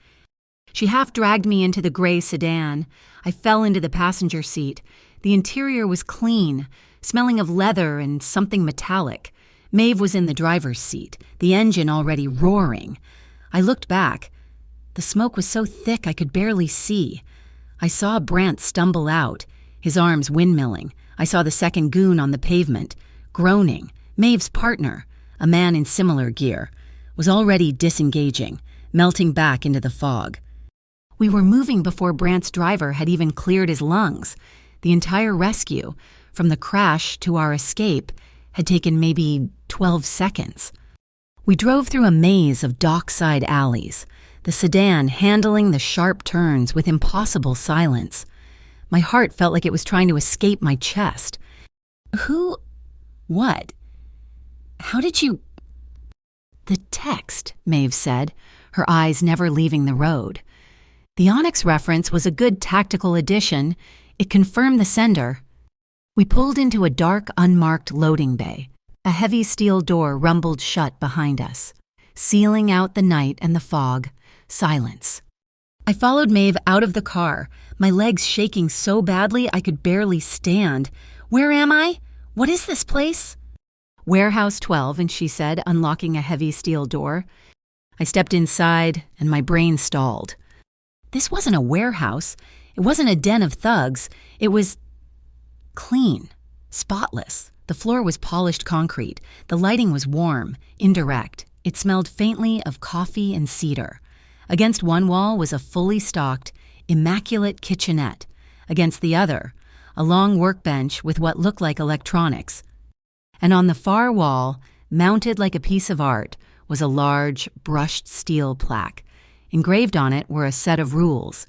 She half-dragged me into the gray sedan. I fell into the passenger seat. The interior was clean, smelling of leather and something metallic. Maeve was in the driver's seat, the engine already roaring. I looked back. The smoke was so thick I could barely see. I saw Brant stumble out, his arms windmilling. I saw the second goon on the pavement, groaning. Maeve's partner, a man in similar gear, was already disengaging, melting back into the fog. We were moving before Brant's driver had even cleared his lungs. The entire rescue, from the crash to our escape, had taken maybe 12 seconds. We drove through a maze of dockside alleys, the sedan handling the sharp turns with impossible silence. My heart felt like it was trying to escape my chest. "Who? What? How did you—" "The text," Maeve said, her eyes never leaving the road. The Onyx reference was a good tactical addition. It confirmed the sender. We pulled into a dark, unmarked loading bay. A heavy steel door rumbled shut behind us, sealing out the night and the fog. Silence. I followed Maeve out of the car, my legs shaking so badly I could barely stand. "Where am I? What is this place?" "Warehouse 12, and she said, unlocking a heavy steel door. I stepped inside, and my brain stalled. This wasn't a warehouse. It wasn't a den of thugs. It was clean, spotless. The floor was polished concrete. The lighting was warm, indirect. It smelled faintly of coffee and cedar. Against one wall was a fully stocked, immaculate kitchenette. Against the other, a long workbench with what looked like electronics. And on the far wall, mounted like a piece of art, was a large, brushed steel plaque. Engraved on it were a set of rules.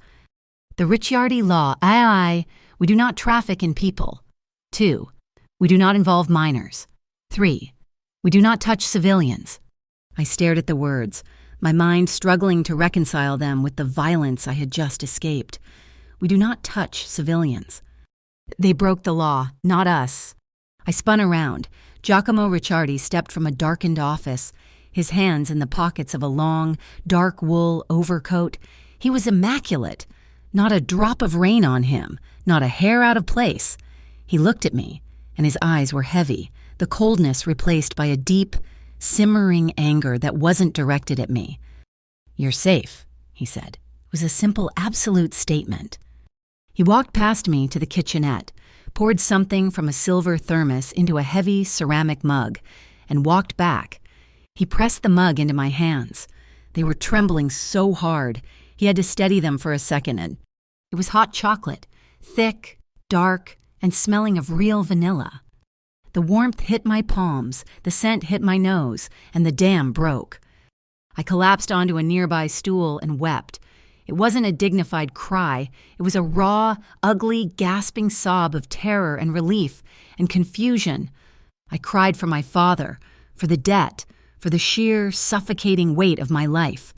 The Ricciardi law, aye, we do not traffic in people. 2, we do not involve minors. 3, we do not touch civilians. I stared at the words, my mind struggling to reconcile them with the violence I had just escaped. We do not touch civilians. They broke the law, not us. I spun around. Giacomo Ricciardi stepped from a darkened office, his hands in the pockets of a long, dark wool overcoat. He was immaculate. Not a drop of rain on him, not a hair out of place. He looked at me, and his eyes were heavy, the coldness replaced by a deep, simmering anger that wasn't directed at me. "You're safe," he said. It was a simple, absolute statement. He walked past me to the kitchenette, poured something from a silver thermos into a heavy ceramic mug, and walked back. He pressed the mug into my hands. They were trembling so hard, he had to steady them for a second, and it was hot chocolate, thick, dark, and smelling of real vanilla. The warmth hit my palms, the scent hit my nose, and the dam broke. I collapsed onto a nearby stool and wept. It wasn't a dignified cry. It was a raw, ugly, gasping sob of terror and relief and confusion. I cried for my father, for the debt, for the sheer, suffocating weight of my life.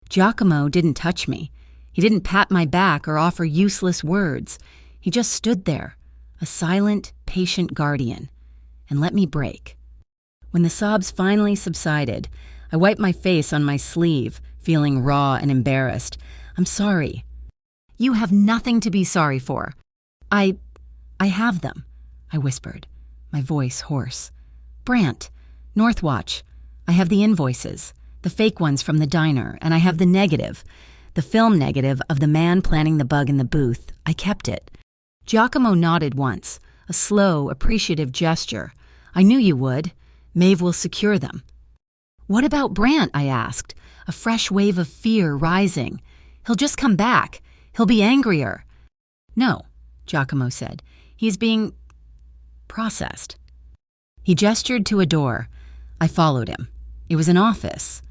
Giacomo didn't touch me. He didn't pat my back or offer useless words. He just stood there, a silent, patient guardian, and let me break. When the sobs finally subsided, I wiped my face on my sleeve, feeling raw and embarrassed. "I'm sorry." "You have nothing to be sorry for." I have them," I whispered, my voice hoarse. "Brant, Northwatch. I have the invoices, the fake ones from the diner, and I have the negative, the film negative of the man planting the bug in the booth. I kept it." Giacomo nodded once, a slow, appreciative gesture. "I knew you would. Maeve will secure them." "What about Brant?" I asked, a fresh wave of fear rising. "He'll just come back. He'll be angrier." "No," Giacomo said. "He's being processed." He gestured to a door. I followed him. It was an office,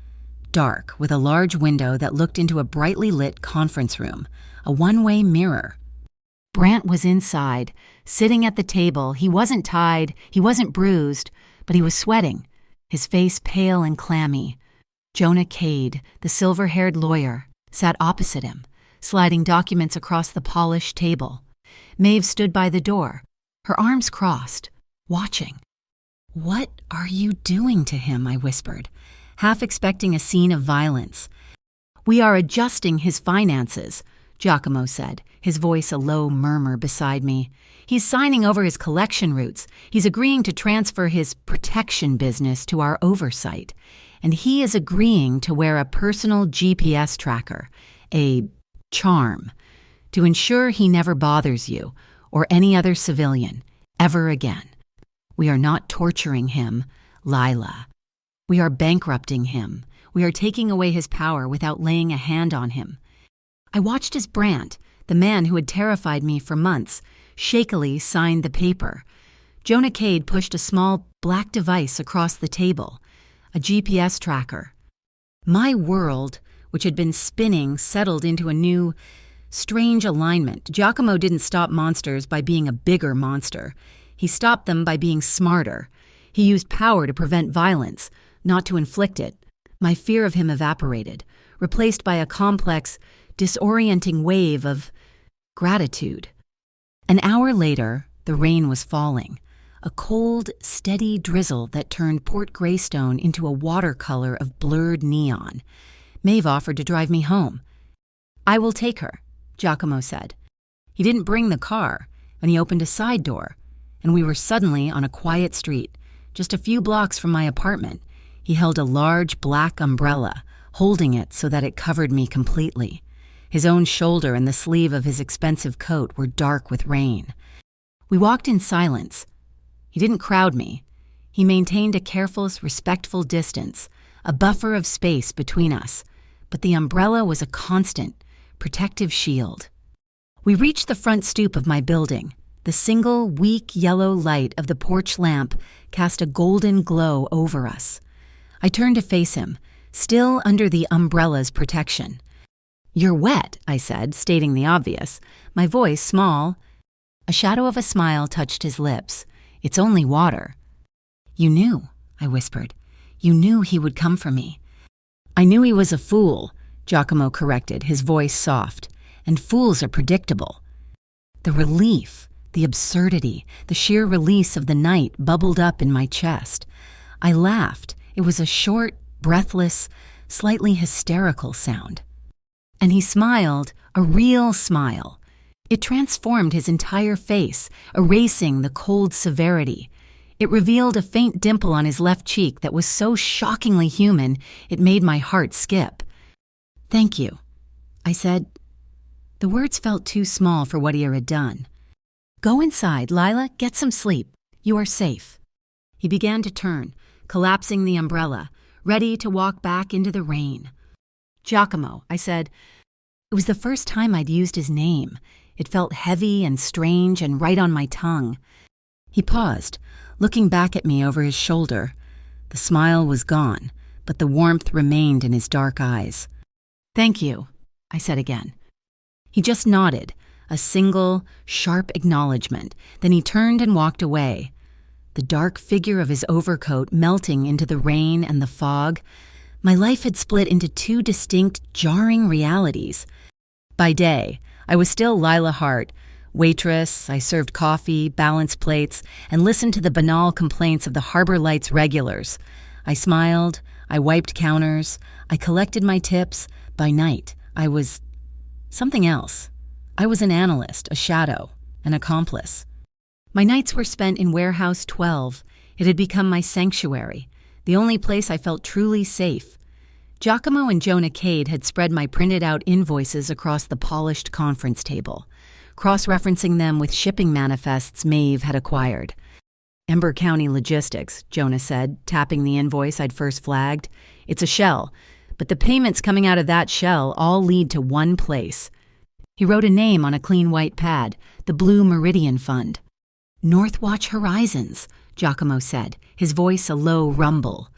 dark, with a large window that looked into a brightly lit conference room, a one-way mirror. Brant was inside, sitting at the table. He wasn't tied, he wasn't bruised, but he was sweating, his face pale and clammy. Jonah Cade, the silver-haired lawyer, sat opposite him, sliding documents across the polished table. Maeve stood by the door, her arms crossed, watching. "What are you doing to him?" I whispered, half expecting a scene of violence. "We are adjusting his finances," Giacomo said, his voice a low murmur beside me. "He's signing over his collection routes. He's agreeing to transfer his protection business to our oversight. And he is agreeing to wear a personal GPS tracker, a charm, to ensure he never bothers you or any other civilian ever again. We are not torturing him, Lila. We are bankrupting him. We are taking away his power without laying a hand on him." I watched as Brant, the man who had terrified me for months, shakily signed the paper. Jonah Cade pushed a small black device across the table, a GPS tracker. My world, which had been spinning, settled into a new, strange alignment. Giacomo didn't stop monsters by being a bigger monster. He stopped them by being smarter. He used power to prevent violence, not to inflict it. My fear of him evaporated, replaced by a complex, disorienting wave of gratitude. An hour later, the rain was falling, a cold, steady drizzle that turned Port Greystone into a watercolor of blurred neon. Maeve offered to drive me home. "I will take her," Giacomo said. He didn't bring the car, and he opened a side door, and we were suddenly on a quiet street, just a few blocks from my apartment. He held a large black umbrella, holding it so that it covered me completely. His own shoulder and the sleeve of his expensive coat were dark with rain. We walked in silence. He didn't crowd me. He maintained a careful, respectful distance, a buffer of space between us, but the umbrella was a constant, protective shield. We reached the front stoop of my building. The single, weak yellow light of the porch lamp cast a golden glow over us. I turned to face him, still under the umbrella's protection. "You're wet," I said, stating the obvious, my voice small. A shadow of a smile touched his lips. "It's only water." "You knew," I whispered. "You knew he would come for me." "I knew he was a fool," Giacomo corrected, his voice soft. "And fools are predictable." The relief, The absurdity, the sheer release of the night bubbled up in my chest. I laughed. It was a short, breathless, slightly hysterical sound. And he smiled, a real smile. It transformed his entire face, erasing the cold severity. It revealed a faint dimple on his left cheek that was so shockingly human it made my heart skip. "Thank you," I said. The words felt too small for what he had done. "Go inside, Lila, get some sleep. You are safe." He began to turn, collapsing the umbrella, ready to walk back into the rain. "Giacomo," I said. It was the first time I'd used his name. It felt heavy and strange and right on my tongue. He paused, looking back at me over his shoulder. The smile was gone, but the warmth remained in his dark eyes. "Thank you," I said again. He just nodded, a single, sharp acknowledgement. Then he turned and walked away. The dark figure of his overcoat melting into the rain and the fog. My life had split into two distinct, jarring realities. By day, I was still Lila Hart, waitress. I served coffee, balanced plates, and listened to the banal complaints of the Harbor Lights regulars. I smiled, I wiped counters, I collected my tips. By night, I was something else. I was an analyst, a shadow, an accomplice. My nights were spent in Warehouse 12. It had become my sanctuary, the only place I felt truly safe. Giacomo and Jonah Cade had spread my printed-out invoices across the polished conference table, cross-referencing them with shipping manifests Maeve had acquired. "Ember County Logistics," Jonah said, tapping the invoice I'd first flagged. "It's a shell, but the payments coming out of that shell all lead to one place." He wrote a name on a clean white pad, the Blue Meridian Fund. "Northwatch Horizons," Giacomo said, his voice a low rumble.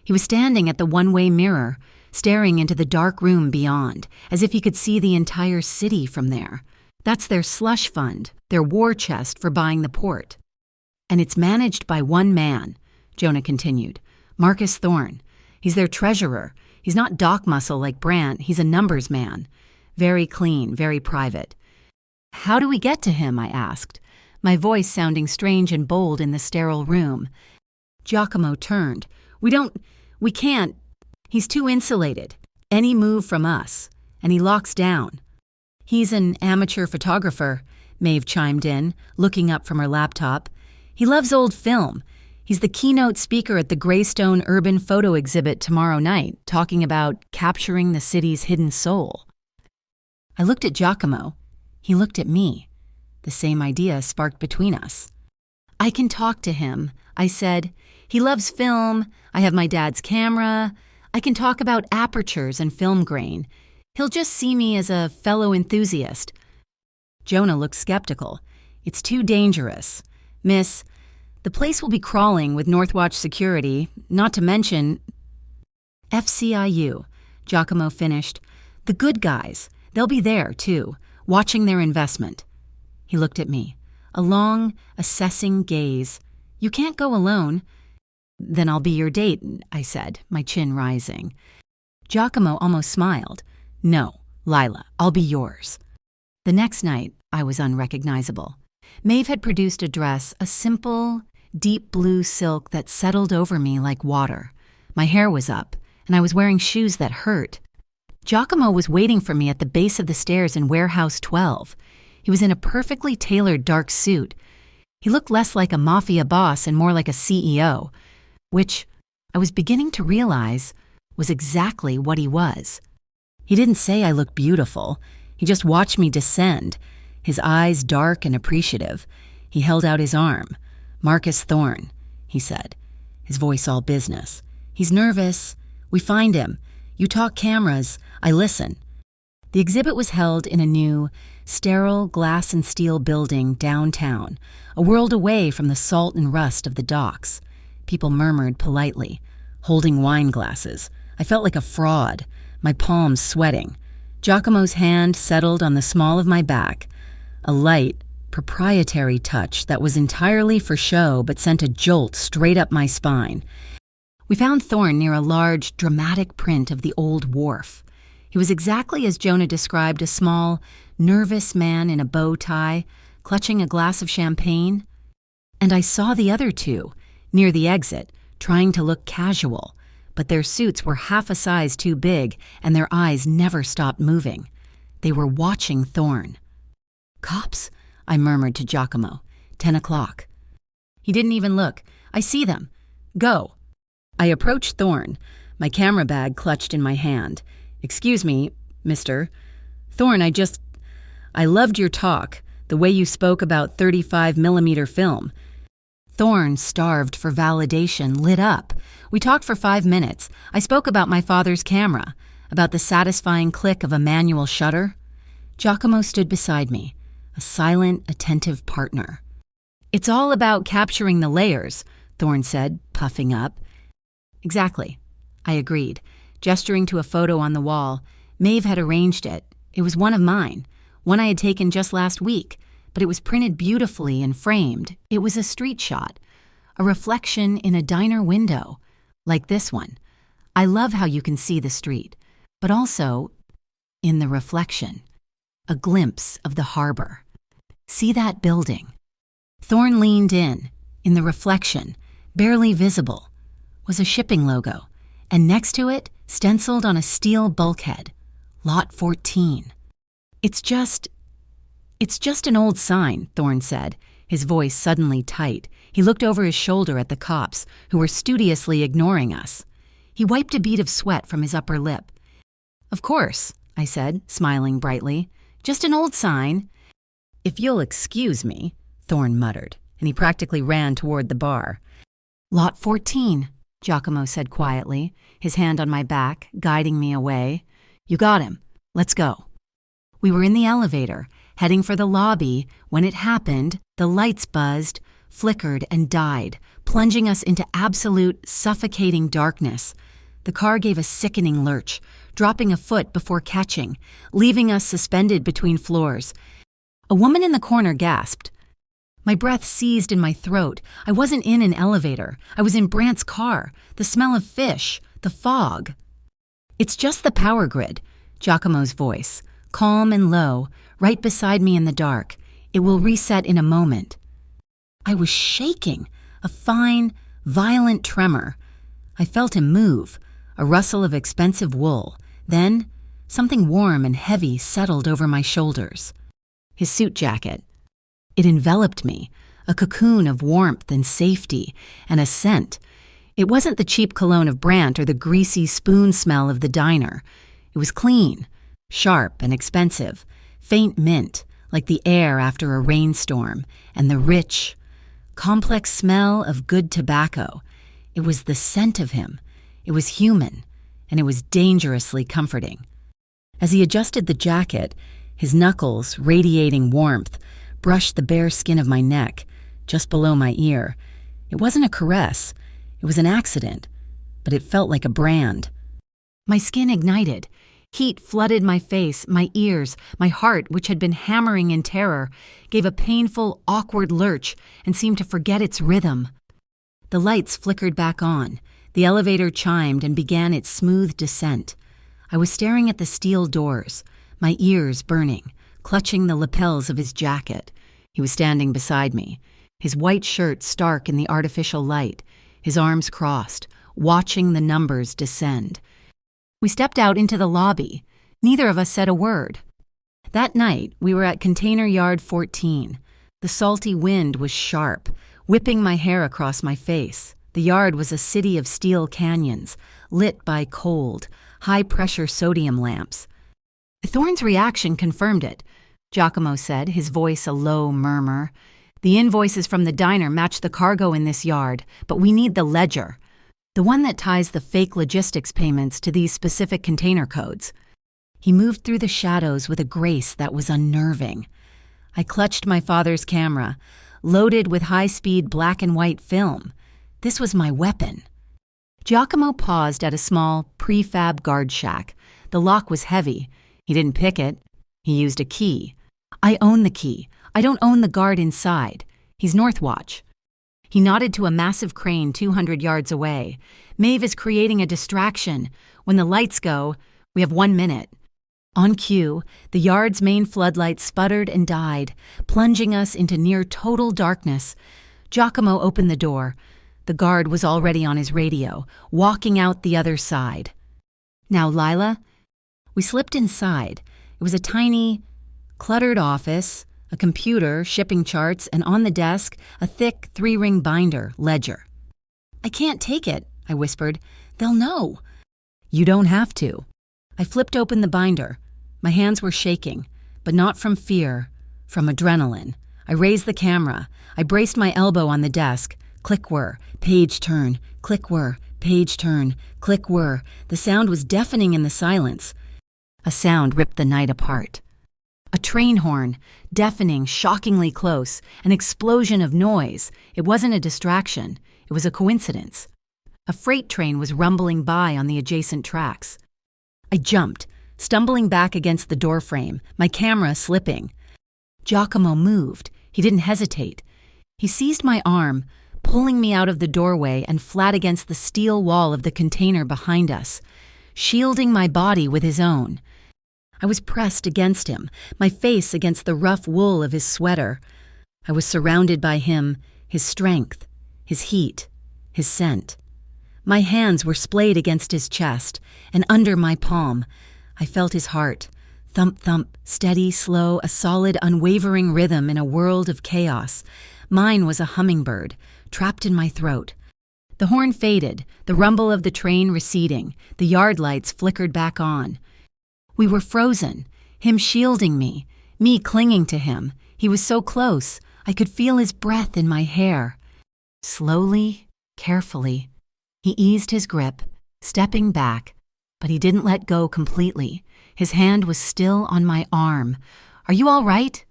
He was standing at the one-way mirror, staring into the dark room beyond, as if he could see the entire city from there. "That's their slush fund, their war chest for buying the port. And it's managed by one man," Jonah continued, "Marcus Thorne. He's their treasurer. He's not dock muscle like Brant, he's a numbers man. Very clean, very private." "How do we get to him?" I asked, my voice sounding strange and bold in the sterile room. Giacomo turned. We can't. He's too insulated. Any move from us, and he locks down." "He's an amateur photographer," Maeve chimed in, looking up from her laptop. "He loves old film. He's the keynote speaker at the Greystone Urban Photo Exhibit tomorrow night, talking about capturing the city's hidden soul." I looked at Giacomo. He looked at me. The same idea sparked between us. "I can talk to him," I said. "He loves film. I have my dad's camera. I can talk about apertures and film grain. He'll just see me as a fellow enthusiast." Jonah looked skeptical. "It's too dangerous. Miss, the place will be crawling with Northwatch security, not to mention—" "FCIU," Giacomo finished. "The good guys. They'll be there, too, watching their investment." He looked at me, a long, assessing gaze. "You can't go alone." "Then I'll be your date," I said, my chin rising. Giacomo almost smiled. "No, Lila, I'll be yours." The next night, I was unrecognizable. Maeve had produced a dress, a simple, deep blue silk that settled over me like water. My hair was up, and I was wearing shoes that hurt. Giacomo was waiting for me at the base of the stairs in Warehouse 12. He was in a perfectly tailored dark suit. He looked less like a mafia boss and more like a CEO, which I was beginning to realize was exactly what he was. He didn't say I looked beautiful. He just watched me descend, his eyes dark and appreciative. He held out his arm. "Marcus Thorne," he said, his voice all business. "He's nervous. We find him. You talk cameras. I listen." The exhibit was held in a new, sterile glass and steel building downtown, a world away from the salt and rust of the docks. People murmured politely, holding wine glasses. I felt like a fraud, my palms sweating. Giacomo's hand settled on the small of my back, a light, proprietary touch that was entirely for show but sent a jolt straight up my spine. We found Thorne near a large, dramatic print of the old wharf. He was exactly as Jonah described, a small, nervous man in a bow tie, clutching a glass of champagne. And I saw the other two, near the exit, trying to look casual, but their suits were half a size too big and their eyes never stopped moving. They were watching Thorne. "Cops?" I murmured to Giacomo. 10 o'clock. He didn't even look. "I see them. Go." I approached Thorne, my camera bag clutched in my hand. "Excuse me, mister. Thorne, I loved your talk, the way you spoke about 35mm film." Thorne, starved for validation, lit up. We talked for 5 minutes. I spoke about my father's camera, about the satisfying click of a manual shutter. Giacomo stood beside me, a silent, attentive partner. "It's all about capturing the layers," Thorne said, puffing up. "Exactly," I agreed, gesturing to a photo on the wall. Maeve had arranged it. It was one of mine, one I had taken just last week, but it was printed beautifully and framed. It was a street shot, a reflection in a diner window, like this one. I love how you can see the street, but also, in the reflection, a glimpse of the harbor. "See that building?" Thorne leaned in the reflection, barely visible, was a shipping logo, and next to it, stenciled on a steel bulkhead, Lot 14. It's just an old sign," Thorne said, his voice suddenly tight. He looked over his shoulder at the cops, who were studiously ignoring us. He wiped a bead of sweat from his upper lip. "Of course," I said, smiling brightly. "Just an old sign." "If you'll excuse me," Thorne muttered, and he practically ran toward the bar. "Lot 14, Giacomo said quietly, his hand on my back, guiding me away. "You got him. Let's go." We were in the elevator, heading for the lobby, when it happened. The lights buzzed, flickered, and died, plunging us into absolute, suffocating darkness. The car gave a sickening lurch, dropping a foot before catching, leaving us suspended between floors. A woman in the corner gasped. My breath seized in my throat. I wasn't in an elevator. I was in Brant's car. The smell of fish, the fog. "It's just the power grid," Giacomo's voice, calm and low, right beside me in the dark. "It will reset in a moment." I was shaking, a fine, violent tremor. I felt him move, a rustle of expensive wool. Then, something warm and heavy settled over my shoulders. His suit jacket. It enveloped me, a cocoon of warmth and safety, and a scent. It wasn't the cheap cologne of Brant or the greasy spoon smell of the diner. It was clean, sharp and expensive, faint mint, like the air after a rainstorm, and the rich, complex smell of good tobacco. It was the scent of him. It was human, and it was dangerously comforting. As he adjusted the jacket, his knuckles, radiating warmth, brushed the bare skin of my neck, just below my ear. It wasn't a caress. It was an accident, but it felt like a brand. My skin ignited. Heat flooded my face, my ears, my heart, which had been hammering in terror, gave a painful, awkward lurch and seemed to forget its rhythm. The lights flickered back on. The elevator chimed and began its smooth descent. I was staring at the steel doors, my ears burning, clutching the lapels of his jacket. He was standing beside me, his white shirt stark in the artificial light, his arms crossed, watching the numbers descend. We stepped out into the lobby. Neither of us said a word. That night, we were at Container Yard 14. The salty wind was sharp, whipping my hair across my face. The yard was a city of steel canyons, lit by cold, high-pressure sodium lamps. Thorne's reaction confirmed it, Giacomo said, his voice a low murmur. "The invoices from the diner match the cargo in this yard, but we need the ledger. The one that ties the fake logistics payments to these specific container codes." He moved through the shadows with a grace that was unnerving. I clutched my father's camera, loaded with high-speed black and white film. This was my weapon. Giacomo paused at a small, prefab guard shack. The lock was heavy. He didn't pick it. He used a key. "I own the key. I don't own the guard inside. He's Northwatch." He nodded to a massive crane 200 yards away. "Maeve is creating a distraction. When the lights go, we have 1 minute." On cue, the yard's main floodlight sputtered and died, plunging us into near total darkness. Giacomo opened the door. The guard was already on his radio, walking out the other side. "Now, Lila." We slipped inside. It was a tiny, cluttered office, a computer, shipping charts, and on the desk, a thick 3-ring binder, ledger. "I can't take it," I whispered. "They'll know." "You don't have to." I flipped open the binder. My hands were shaking, but not from fear, from adrenaline. I raised the camera. I braced my elbow on the desk. Click whir, page turn, click whir, page turn, click whir. The sound was deafening in the silence. A sound ripped the night apart. A train horn, deafening, shockingly close, an explosion of noise. It wasn't a distraction. It was a coincidence. A freight train was rumbling by on the adjacent tracks. I jumped, stumbling back against the doorframe, my camera slipping. Giacomo moved. He didn't hesitate. He seized my arm, pulling me out of the doorway and flat against the steel wall of the container behind us, shielding my body with his own. I was pressed against him, my face against the rough wool of his sweater. I was surrounded by him, his strength, his heat, his scent. My hands were splayed against his chest, and under my palm, I felt his heart. Thump, thump, steady, slow, a solid, unwavering rhythm in a world of chaos. Mine was a hummingbird, trapped in my throat. The horn faded, the rumble of the train receding, the yard lights flickered back on. We were frozen, him shielding me clinging to him. He was so close, I could feel his breath in my hair. Slowly, carefully, he eased his grip, stepping back, but he didn't let go completely. His hand was still on my arm. "Are you all right?"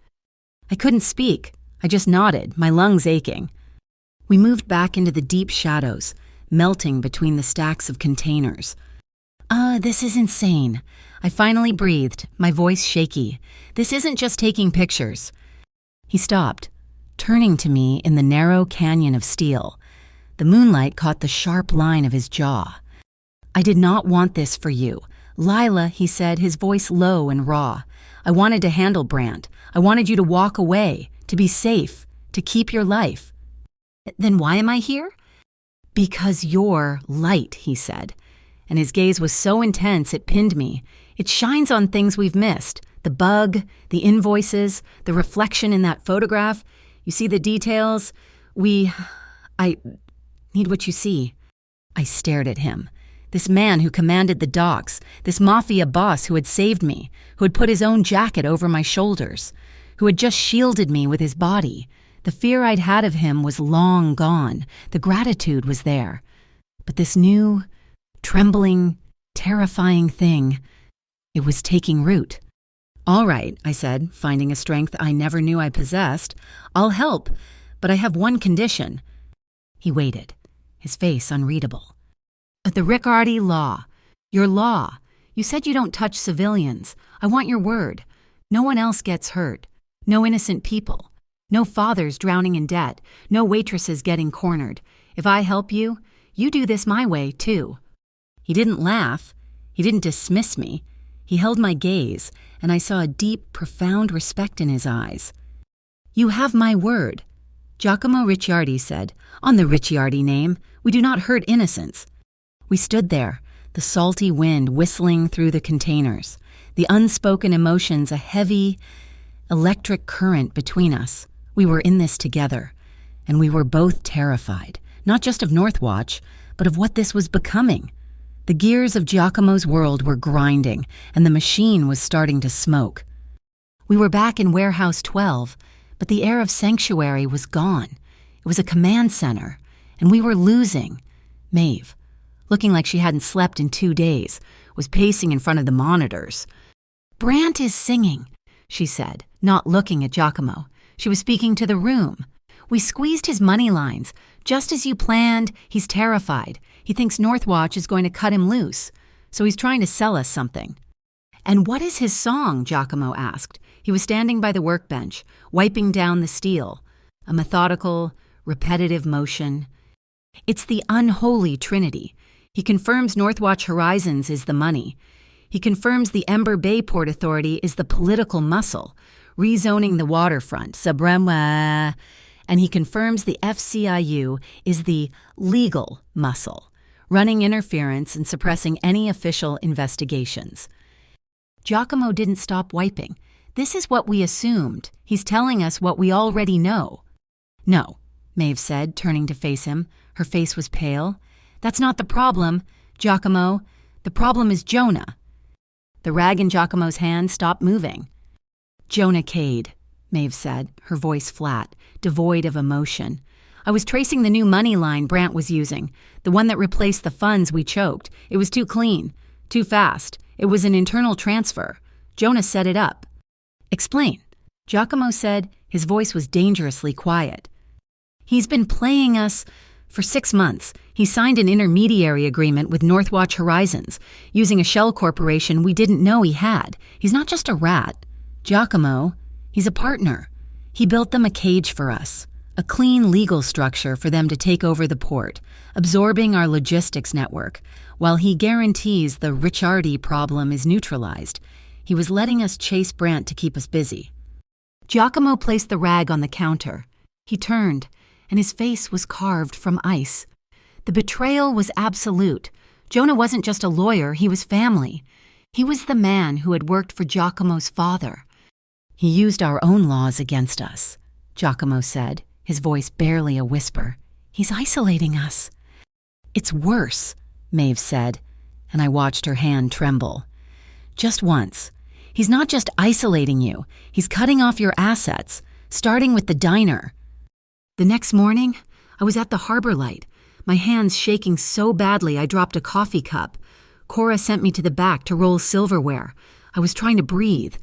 I couldn't speak. I just nodded, my lungs aching. We moved back into the deep shadows, melting between the stacks of containers. This is insane." I finally breathed, my voice shaky. "This isn't just taking pictures." He stopped, turning to me in the narrow canyon of steel. The moonlight caught the sharp line of his jaw. "I did not want this for you. Lila," he said, his voice low and raw. "I wanted to handle Brandt. I wanted you to walk away, to be safe, to keep your life." "Then why am I here?" "Because you're light," he said, and his gaze was so intense it pinned me. "It shines on things we've missed. The bug, the invoices, the reflection in that photograph. You see the details? I need what you see." I stared at him. This man who commanded the docks, this mafia boss who had saved me, who had put his own jacket over my shoulders, who had just shielded me with his body. The fear I'd had of him was long gone. The gratitude was there. But this new, trembling, terrifying thing, it was taking root. "All right," I said, finding a strength I never knew I possessed. "I'll help, but I have one condition." He waited, his face unreadable. "The Riccardi law. Your law. You said you don't touch civilians. I want your word. No one else gets hurt. No innocent people. No fathers drowning in debt. No waitresses getting cornered. If I help you, you do this my way, too." He didn't laugh. He didn't dismiss me. He held my gaze, and I saw a deep, profound respect in his eyes. "You have my word," Giacomo Ricciardi said. "On the Ricciardi name, we do not hurt innocents." We stood there, the salty wind whistling through the containers, the unspoken emotions a heavy, electric current between us. We were in this together, and we were both terrified, not just of Northwatch, but of what this was becoming. The gears of Giacomo's world were grinding, and the machine was starting to smoke. We were back in Warehouse 12, but the air of sanctuary was gone. It was a command center, and we were losing. Maeve, looking like she hadn't slept in 2 days, was pacing in front of the monitors. "Brandt is singing," she said, not looking at Giacomo. She was speaking to the room. "We squeezed his money lines. Just as you planned, he's terrified. He thinks Northwatch is going to cut him loose, so he's trying to sell us something." "And what is his song?" Giacomo asked. He was standing by the workbench, wiping down the steel, a methodical, repetitive motion. "It's the unholy trinity. He confirms Northwatch Horizons is the money. He confirms the Ember Bay Port Authority is the political muscle, rezoning the waterfront, Sabrema, and he confirms the FCIU is the legal muscle, running interference and suppressing any official investigations. Giacomo didn't stop wiping. This is what we assumed. He's telling us what we already know. No, Maeve said, turning to face him. Her face was pale. That's not the problem, Giacomo. The problem is Jonah. The rag in Giacomo's hand stopped moving. Jonah Cade, Maeve said, her voice flat, devoid of emotion. I was tracing the new money line Brant was using, the one that replaced the funds we choked. It was too clean, too fast. It was an internal transfer. Jonah set it up. Explain, Giacomo said. His voice was dangerously quiet. He's been playing us for 6 months. He signed an intermediary agreement with Northwatch Horizons, using a shell corporation we didn't know he had. He's not just a rat. Giacomo, he's a partner. He built them a cage for us, a clean legal structure for them to take over the port, absorbing our logistics network, while he guarantees the Ricciardi problem is neutralized. He was letting us chase Brant to keep us busy. Giacomo placed the rag on the counter. He turned, and his face was carved from ice. The betrayal was absolute. Jonah wasn't just a lawyer, he was family. He was the man who had worked for Giacomo's father. He used our own laws against us, Giacomo said, his voice barely a whisper. He's isolating us. It's worse, Maeve said, and I watched her hand tremble. Just once. He's not just isolating you, he's cutting off your assets, starting with the diner. The next morning, I was at the harbor light, my hands shaking so badly I dropped a coffee cup. Cora sent me to the back to roll silverware. I was trying to breathe,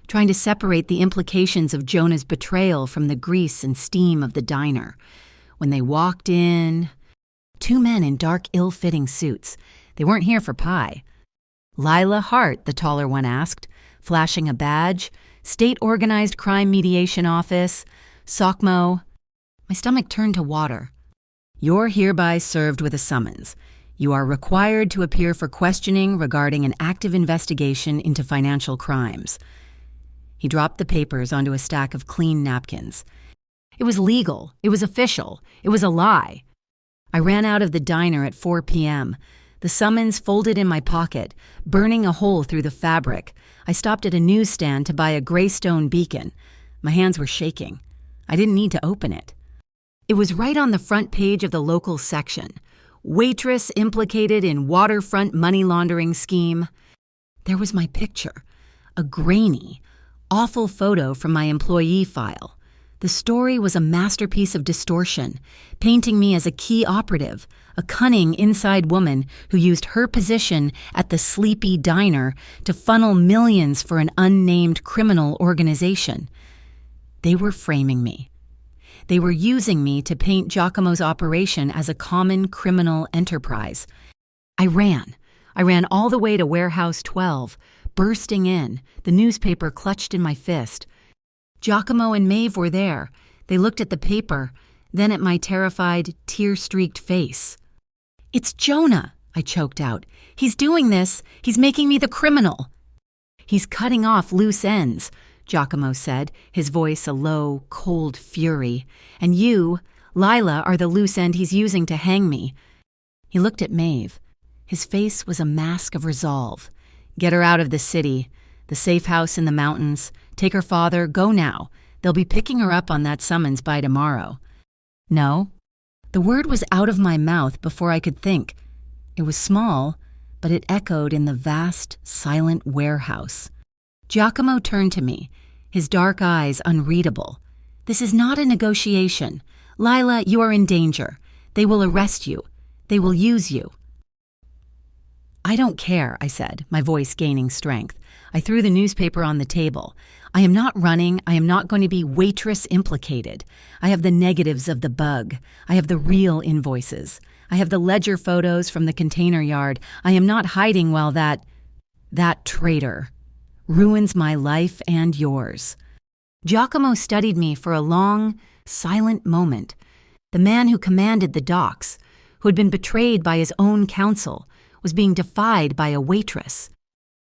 trying to separate the implications of Jonah's betrayal from the grease and steam of the diner. When they walked in, 2 men in dark, ill-fitting suits. They weren't here for pie. Lila Hart, the taller one asked, flashing a badge. State Organized Crime Mediation Office. SOCMO. My stomach turned to water. You're hereby served with a summons. You are required to appear for questioning regarding an active investigation into financial crimes. He dropped the papers onto a stack of clean napkins. It was legal. It was official. It was a lie. I ran out of the diner at 4 p.m., the summons folded in my pocket, burning a hole through the fabric. I stopped at a newsstand to buy a Greystone beacon. My hands were shaking. I didn't need to open it. It was right on the front page of the local section. Waitress implicated in waterfront money laundering scheme. There was my picture, a grainy, awful photo from my employee file. The story was a masterpiece of distortion, painting me as a key operative, a cunning inside woman who used her position at the sleepy diner to funnel millions for an unnamed criminal organization. They were framing me. They were using me to paint Giacomo's operation as a common criminal enterprise. I ran all the way to Warehouse 12, bursting in, the newspaper clutched in my fist. Giacomo and Maeve were there. They looked at the paper, then at my terrified, tear-streaked face. It's Jonah, I choked out. He's doing this. He's making me the criminal. He's cutting off loose ends, Giacomo said, his voice a low, cold fury. And you, Lila, are the loose end he's using to hang me. He looked at Maeve. His face was a mask of resolve. Get her out of the city, the safe house in the mountains. Take her father, go now. They'll be picking her up on that summons by tomorrow. No. The word was out of my mouth before I could think. It was small, but it echoed in the vast, silent warehouse. Giacomo turned to me, his dark eyes unreadable. This is not a negotiation. Lila, you are in danger. They will arrest you. They will use you. I don't care, I said, my voice gaining strength. I threw the newspaper on the table. I am not running. I am not going to be Waitress implicated. I have the negatives of the bug. I have the real invoices. I have the ledger photos from the container yard. I am not hiding while that traitor ruins my life and yours. Giacomo studied me for a long, silent moment. The man who commanded the docks, who had been betrayed by his own counsel, was being defied by a waitress.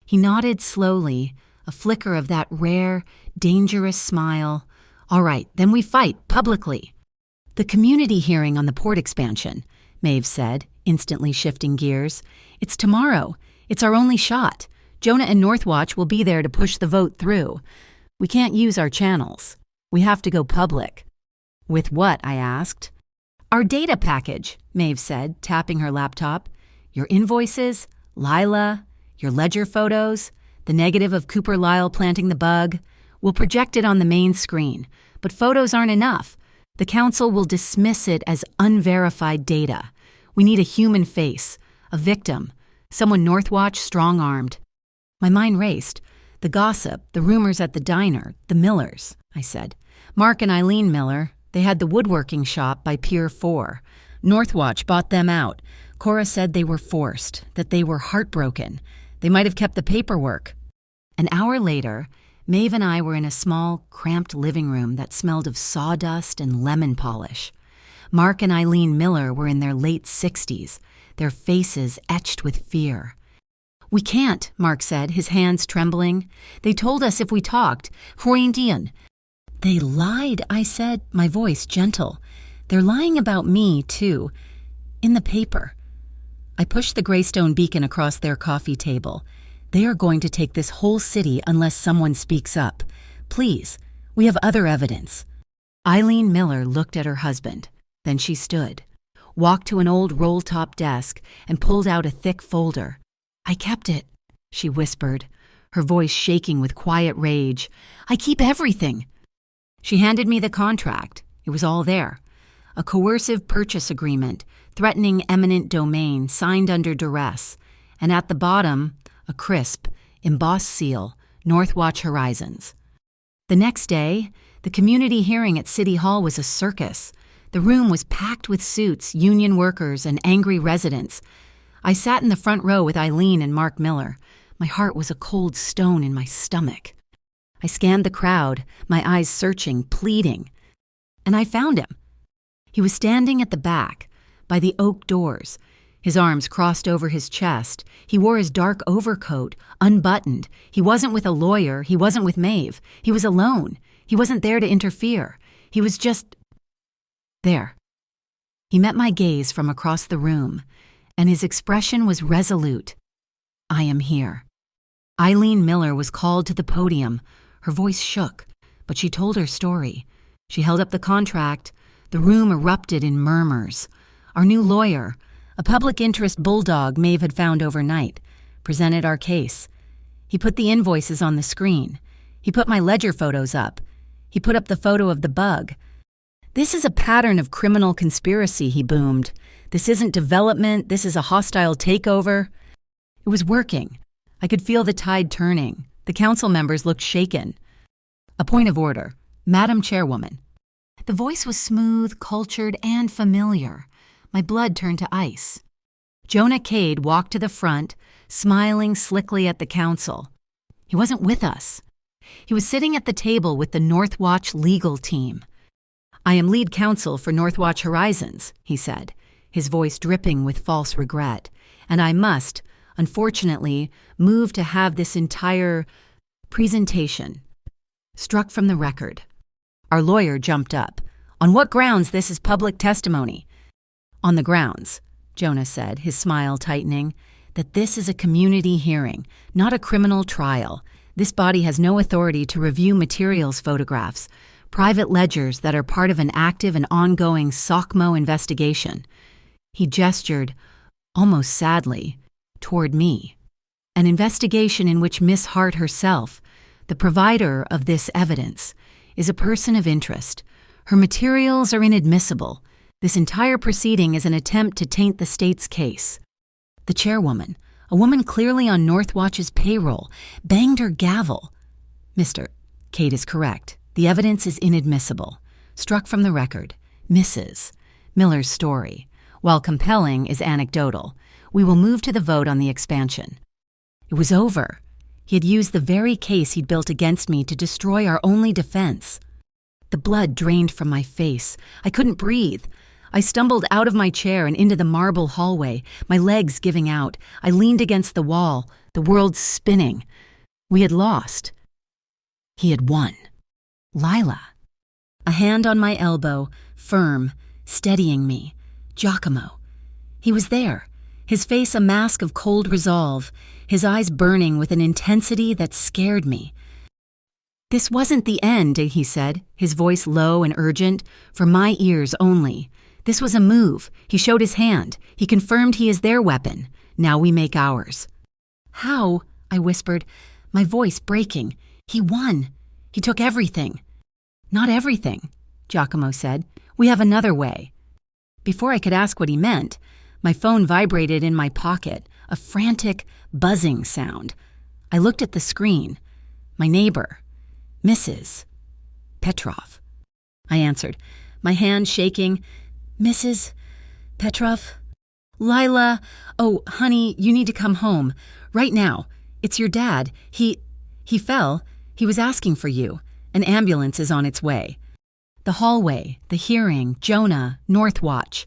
He nodded slowly, a flicker of that rare, dangerous smile. All right, then we fight, publicly. The community hearing on the port expansion, Maeve said, instantly shifting gears. It's tomorrow. It's our only shot. Jonah and Northwatch will be there to push the vote through. We can't use our channels. We have to go public. With what? I asked. Our data package, Maeve said, tapping her laptop. Your invoices, Lila, your ledger photos, the negative of Cooper Lyle planting the bug. We'll project it on the main screen, but photos aren't enough. The council will dismiss it as unverified data. We need a human face, a victim, someone Northwatch strong-armed. My mind raced. The gossip, the rumors at the diner, the Millers, I said. Mark and Eileen Miller, they had the woodworking shop by Pier 4. Northwatch bought them out. Cora said they were forced, that they were heartbroken. They might have kept the paperwork. An hour later, Maeve and I were in a small, cramped living room that smelled of sawdust and lemon polish. Mark and Eileen Miller were in their late 60s, their faces etched with fear. We can't, Mark said, his hands trembling. They told us if we talked. Indian. They lied, I said, my voice gentle. They're lying about me, too. In the paper. I pushed the Greystone beacon across their coffee table. They are going to take this whole city unless someone speaks up. Please, we have other evidence. Eileen Miller looked at her husband. Then she stood, walked to an old roll-top desk, and pulled out a thick folder. I kept it, she whispered, her voice shaking with quiet rage. I keep everything. She handed me the contract. It was all there. A coercive purchase agreement, threatening eminent domain, signed under duress. And at the bottom, a crisp, embossed seal, Northwatch Horizons. The next day, the community hearing at City Hall was a circus. The room was packed with suits, union workers, and angry residents. I sat in the front row with Eileen and Mark Miller. My heart was a cold stone in my stomach. I scanned the crowd, my eyes searching, pleading. And I found him. He was standing at the back, by the oak doors, his arms crossed over his chest. He wore his dark overcoat, unbuttoned. He wasn't with a lawyer. He wasn't with Maeve. He was alone. He wasn't there to interfere. He was just there. He met my gaze from across the room, and his expression was resolute. I am here. Eileen Miller was called to the podium. Her voice shook, but she told her story. She held up the contract. The room erupted in murmurs. Our new lawyer, a public interest bulldog Maeve had found overnight, presented our case. He put the invoices on the screen. He put my ledger photos up. He put up the photo of the bug. This is a pattern of criminal conspiracy, he boomed. This isn't development. This is a hostile takeover. It was working. I could feel the tide turning. The council members looked shaken. A point of order. Madam Chairwoman. The voice was smooth, cultured, and familiar. My blood turned to ice. Jonah Cade walked to the front, smiling slickly at the council. He wasn't with us. He was sitting at the table with the Northwatch legal team. I am lead counsel for Northwatch Horizons, he said, his voice dripping with false regret, and I must, unfortunately, move to have this entire presentation struck from the record. Our lawyer jumped up. On what grounds this is public testimony? On the grounds, Jonah said, his smile tightening, that this is a community hearing, not a criminal trial. This body has no authority to review materials photographs, private ledgers that are part of an active and ongoing SOCMO investigation. He gestured, almost sadly, toward me. An investigation in which Miss Hart herself, the provider of this evidence, is a person of interest. Her materials are inadmissible. This entire proceeding is an attempt to taint the state's case. The chairwoman, a woman clearly on Northwatch's payroll, banged her gavel. Mr. Cade is correct. The evidence is inadmissible. Struck from the record. Mrs. Miller's story, while compelling, is anecdotal. We will move to the vote on the expansion. It was over. He had used the very case he'd built against me to destroy our only defense. The blood drained from my face. I couldn't breathe. I stumbled out of my chair and into the marble hallway, my legs giving out. I leaned against the wall. the world spinning. We had lost. He had won. Lila. A hand on my elbow, firm, steadying me. Giacomo. He was there, his face a mask of cold resolve, his eyes burning with an intensity that scared me. "This wasn't the end," he said, his voice low and urgent, "for my ears only. This was a move. He showed his hand. He confirmed he is their weapon. Now we make ours." "How?" I whispered, my voice breaking. "He won. He took everything." "Not everything," Giacomo said. "We have another way." Before I could ask what he meant, my phone vibrated in my pocket, a frantic, buzzing sound. I looked at the screen. My neighbor, Mrs. Petrov. I answered, my hand shaking. "Mrs. Petrov? Lila, oh, honey, you need to come home. Right now. It's your dad. He fell. He was asking for you. An ambulance is on its way." The hallway, the hearing, Jonah, North Watch.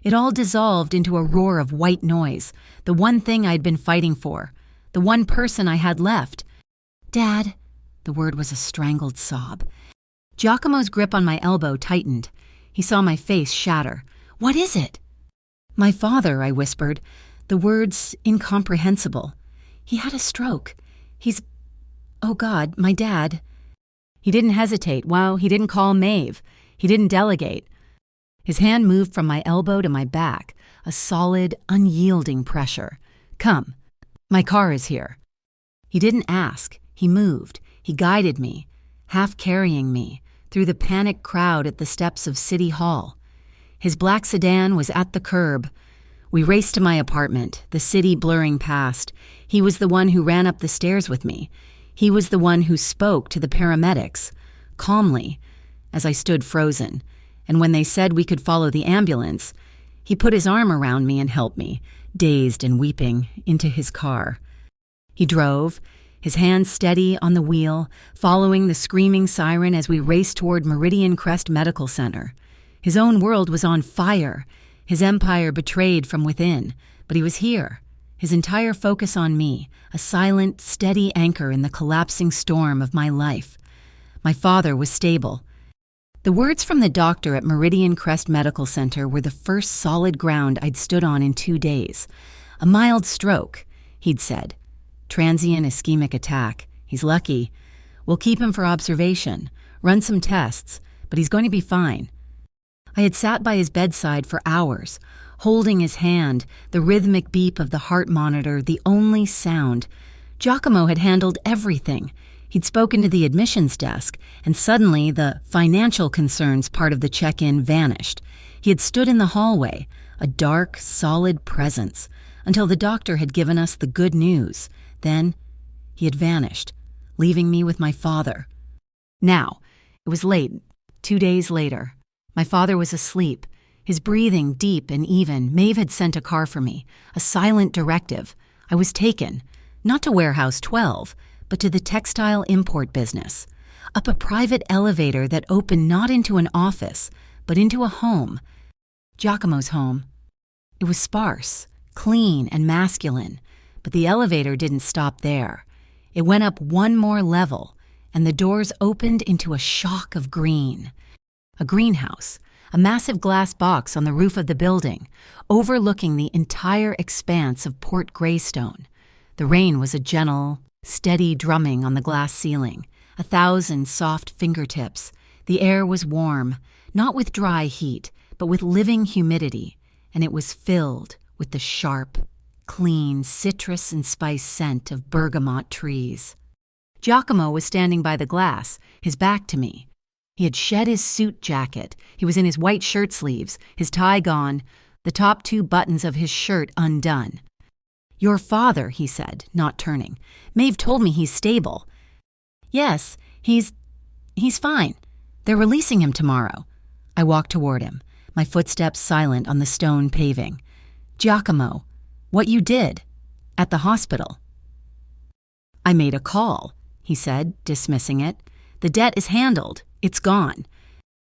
It all dissolved into a roar of white noise, the one thing I'd been fighting for, the one person I had left. "Dad," the word was a strangled sob. Giacomo's grip on my elbow tightened. He saw my face shatter. "What is it?" "My father," I whispered, the words incomprehensible. "He had a stroke. Oh God, my dad." He didn't hesitate. Well, he didn't call Maeve. He didn't delegate. His hand moved from my elbow to my back, a solid, unyielding pressure. "Come. My car is here." He didn't ask. He moved. He guided me, half carrying me, through the panicked crowd at the steps of City Hall. His black sedan was at the curb. We raced to my apartment, the city blurring past. He was the one who ran up the stairs with me. He was the one who spoke to the paramedics, calmly, as I stood frozen. And when they said we could follow the ambulance, he put his arm around me and helped me, dazed and weeping, into his car. He drove, his hand steady on the wheel, following the screaming siren as we raced toward Meridian Crest Medical Center. His own world was on fire, his empire betrayed from within, but he was here, his entire focus on me, a silent, steady anchor in the collapsing storm of my life. My father was stable. The words from the doctor at Meridian Crest Medical Center were the first solid ground I'd stood on in 2 days. "A mild stroke," he'd said. "Transient ischemic attack. He's lucky. We'll keep him for observation, run some tests, but he's going to be fine." I had sat by his bedside for hours, holding his hand, the rhythmic beep of the heart monitor, the only sound. Giacomo had handled everything. He'd spoken to the admissions desk, and suddenly the financial concerns part of the check-in vanished. He had stood in the hallway, a dark, solid presence, until the doctor had given us the good news. Then he had vanished, leaving me with my father. Now, it was late, 2 days later. My father was asleep, his breathing deep and even. Maeve had sent a car for me, a silent directive. I was taken, not to Warehouse 12, but to the textile import business, up a private elevator that opened not into an office, but into a home. Giacomo's home. It was sparse, clean, and masculine, but the elevator didn't stop there. It went up one more level, and the doors opened into a shock of green. A greenhouse, a massive glass box on the roof of the building, overlooking the entire expanse of Port Greystone. The rain was a gentle, steady drumming on the glass ceiling, 1,000 soft fingertips. The air was warm, not with dry heat, but with living humidity, and it was filled with the sharp, clean citrus and spice scent of bergamot trees. Giacomo was standing by the glass, his back to me. He had shed his suit jacket. He was in his white shirt sleeves, his tie gone, the top 2 buttons of his shirt undone. "Your father," he said, not turning. "Maeve told me he's stable." "Yes, he's fine. They're releasing him tomorrow." I walked toward him, my footsteps silent on the stone paving. "Giacomo, what you did at the hospital." "I made a call," he said, dismissing it. "The debt is handled. It's gone."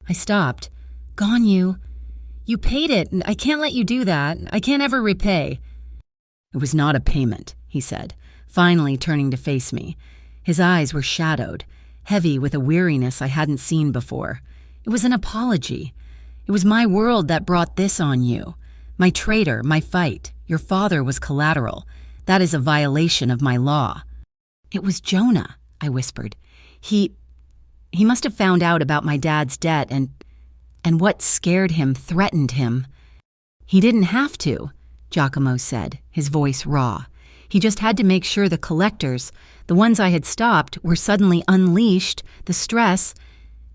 I stopped. "Gone you paid it, and I can't let you do that. I can't ever repay." "It was not a payment," he said. finally turning to face me. His eyes were shadowed, heavy with a weariness I hadn't seen before. It was an apology. It was my world that brought this on you. My traitor, my fight. Your father was collateral. That is a violation of my law. It was Jonah, I whispered. He must have found out about my dad's debt and what scared him threatened him. He didn't have to, Giacomo said, his voice raw. He just had to make sure the collectors, the ones I had stopped, were suddenly unleashed, the stress.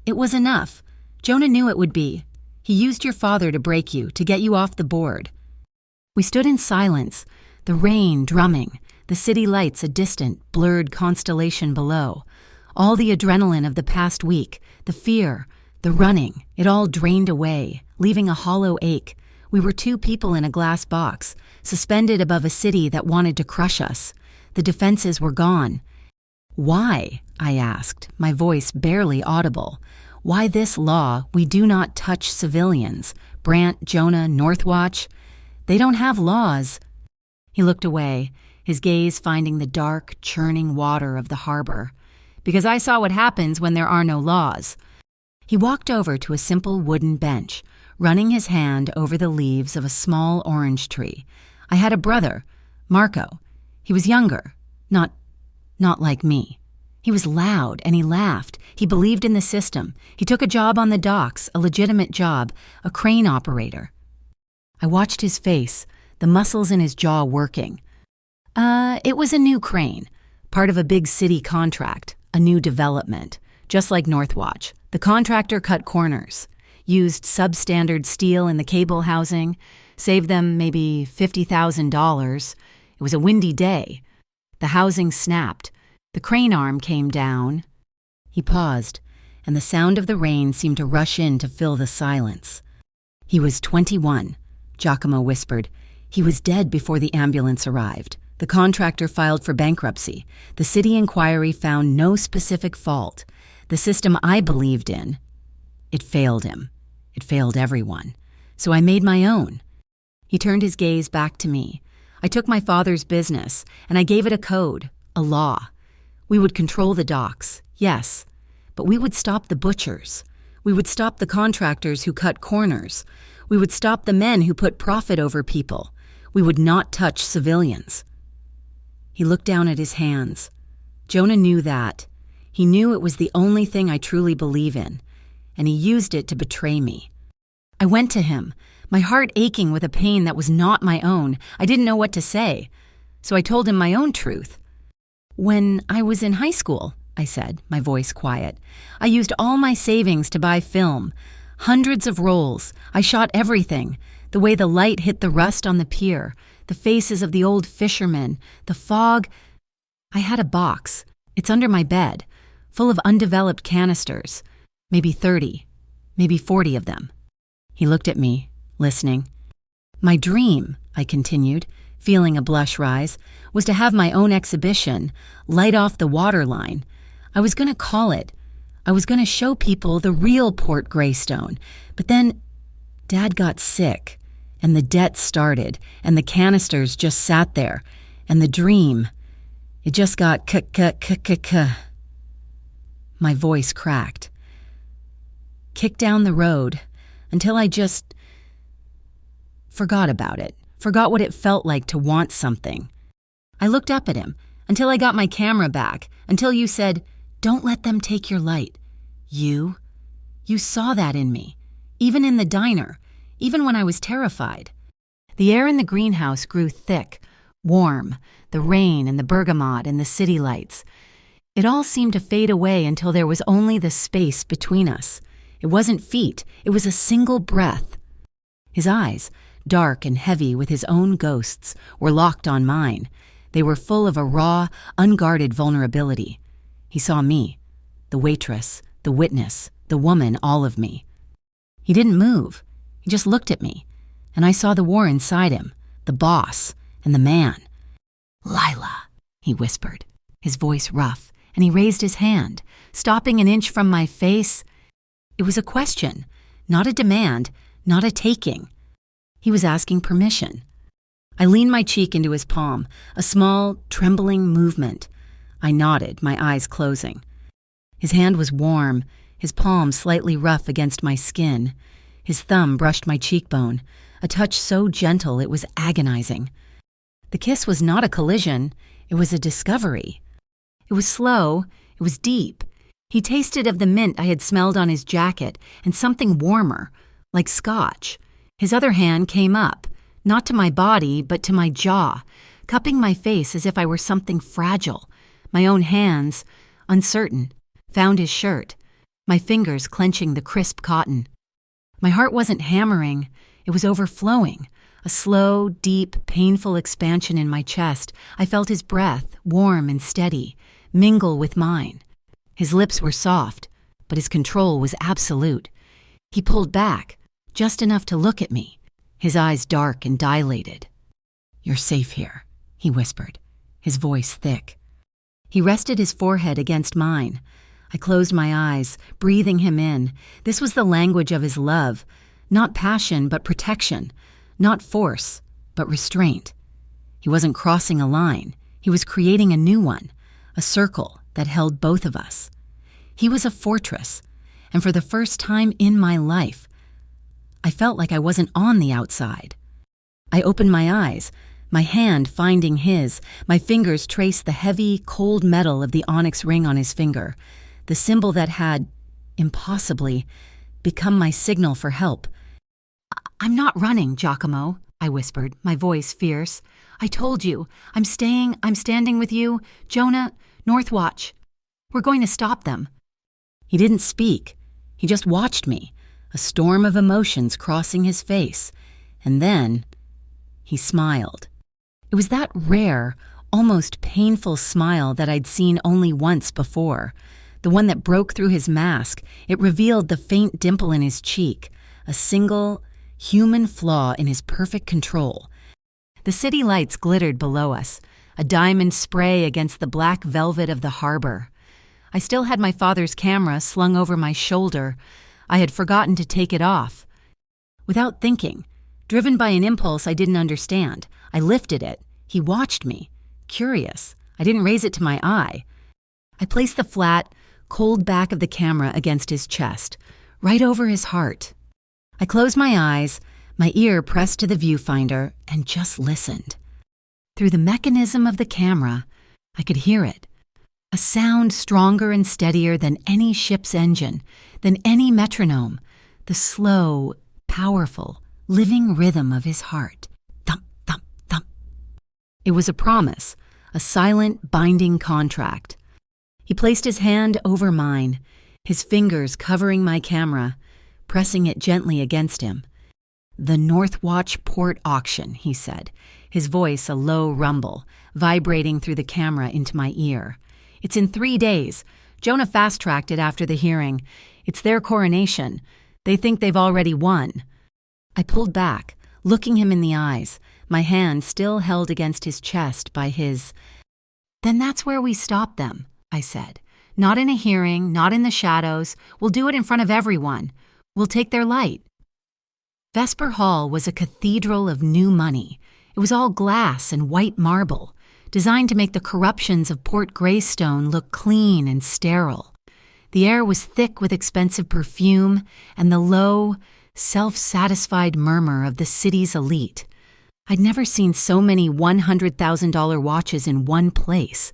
It was enough. Jonah knew it would be. He used your father to break you, to get you off the board. We stood in silence, the rain drumming, the city lights a distant, blurred constellation below. All the adrenaline of the past week, the fear, the running, it all drained away, leaving a hollow ache. We were two people in a glass box, suspended above a city that wanted to crush us. The defenses were gone. Why? I asked, my voice barely audible. Why this law, we do not touch civilians? Brant, Jonah, Northwatch? They don't have laws. He looked away, his gaze finding the dark, churning water of the harbor. Because I saw what happens when there are no laws. He walked over to a simple wooden bench, running his hand over the leaves of a small orange tree. I had a brother, Marco. He was younger, not like me. He was loud and he laughed. He believed in the system. He took a job on the docks, a legitimate job, a crane operator. I watched his face, the muscles in his jaw working. It was a new crane, part of a big city contract, a new development, just like Northwatch. The contractor cut corners, used substandard steel in the cable housing, saved them maybe $50,000. It was a windy day. The housing snapped. The crane arm came down. He paused, and the sound of the rain seemed to rush in to fill the silence. He was 21, Giacomo whispered. He was dead before the ambulance arrived. The contractor filed for bankruptcy. The city inquiry found no specific fault. The system I believed in, it failed him. It failed everyone. So I made my own. He turned his gaze back to me. I took my father's business, and I gave it a code, a law. We would control the docks, yes, but we would stop the butchers. We would stop the contractors who cut corners. We would stop the men who put profit over people. We would not touch civilians. He looked down at his hands. Jonah knew that. He knew it was the only thing I truly believe in, and he used it to betray me. I went to him, my heart aching with a pain that was not my own. I didn't know what to say, so I told him my own truth. When I was in high school, I said, my voice quiet, I used all my savings to buy film. Hundreds of rolls. I shot everything. The way the light hit the rust on the pier, the faces of the old fishermen, the fog. I had a box. It's under my bed, full of undeveloped canisters. Maybe 30, maybe 40 of them. He looked at me, listening. My dream, I continued, feeling a blush rise, was to have my own exhibition, light off the waterline. I was going to call it. I was going to show people the real Port Greystone. But then Dad got sick, and the debt started, and the canisters just sat there, and the dream, it just got k-k-k-k-k. My voice cracked. Kicked down the road until I just forgot about it, forgot what it felt like to want something. I looked up at him until I got my camera back, until you said, "Don't let them take your light." You saw that in me, even in the diner, even when I was terrified. The air in the greenhouse grew thick, warm, the rain and the bergamot and the city lights. It all seemed to fade away until there was only the space between us. It wasn't feet, it was a single breath. His eyes, dark and heavy with his own ghosts, were locked on mine. They were full of a raw, unguarded vulnerability. He saw me, the waitress, the witness, the woman, all of me. He didn't move. He just looked at me, and I saw the war inside him, the boss, and the man. "Lila," he whispered, his voice rough, and he raised his hand, stopping an inch from my face. It was a question, not a demand, not a taking. He was asking permission. I leaned my cheek into his palm, a small, trembling movement. I nodded, my eyes closing. His hand was warm, his palm slightly rough against my skin. His thumb brushed my cheekbone, a touch so gentle it was agonizing. The kiss was not a collision, it was a discovery. It was slow, it was deep. He tasted of the mint I had smelled on his jacket and something warmer, like scotch. His other hand came up, not to my body, but to my jaw, cupping my face as if I were something fragile. My own hands, uncertain, found his shirt, my fingers clenching the crisp cotton. My heart wasn't hammering, it was overflowing. A slow, deep, painful expansion in my chest. I felt his breath, warm and steady, mingle with mine. His lips were soft, but his control was absolute. He pulled back, just enough to look at me, his eyes dark and dilated. "You're safe here," he whispered, his voice thick. He rested his forehead against mine. I closed my eyes, breathing him in. This was the language of his love, not passion but protection, not force but restraint. He wasn't crossing a line, he was creating a new one, a circle that held both of us. He was a fortress, and for the first time in my life, I felt like I wasn't on the outside. I opened my eyes, my hand finding his. My fingers traced the heavy, cold metal of the onyx ring on his finger, the symbol that had, impossibly, become my signal for help. "I'm not running, Giacomo," I whispered, my voice fierce. "I told you, I'm standing with you, Jonah, Northwatch. We're going to stop them." He didn't speak. He just watched me, a storm of emotions crossing his face. And then he smiled. It was that rare, almost painful smile that I'd seen only once before, the one that broke through his mask. It revealed the faint dimple in his cheek, a single, human flaw in his perfect control. The city lights glittered below us, a diamond spray against the black velvet of the harbor. I still had my father's camera slung over my shoulder. I had forgotten to take it off. Without thinking, driven by an impulse I didn't understand, I lifted it. He watched me, curious. I didn't raise it to my eye. I placed the flat, cold back of the camera against his chest, right over his heart. I closed my eyes, my ear pressed to the viewfinder, and just listened. Through the mechanism of the camera, I could hear it. A sound stronger and steadier than any ship's engine, than any metronome. The slow, powerful, living rhythm of his heart. Thump, thump, thump. It was a promise, a silent, binding contract. He placed his hand over mine, his fingers covering my camera, pressing it gently against him. "The Northwatch Port Auction," he said, his voice a low rumble, vibrating through the camera into my ear. "It's in 3 days. Jonah fast-tracked it after the hearing. It's their coronation. They think they've already won." I pulled back, looking him in the eyes, my hand still held against his chest by his. "Then that's where we stop them," I said. "Not in a hearing, not in the shadows. We'll do it in front of everyone. We'll take their light." Vesper Hall was a cathedral of new money. It was all glass and white marble, designed to make the corruptions of Port Greystone look clean and sterile. The air was thick with expensive perfume and the low, self-satisfied murmur of the city's elite. I'd never seen so many $100,000 watches in one place.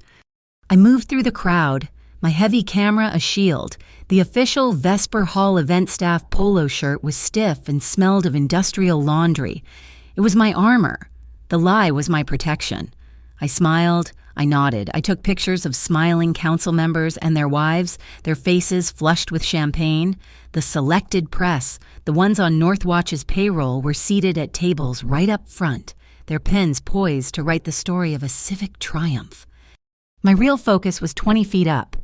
I moved through the crowd, my heavy camera a shield. The official Vesper Hall event staff polo shirt was stiff and smelled of industrial laundry. It was my armor. The lie was my protection. I smiled, I nodded. I took pictures of smiling council members and their wives, their faces flushed with champagne. The selected press, the ones on Northwatch's payroll, were seated at tables right up front, their pens poised to write the story of a civic triumph. My real focus was 20 feet up.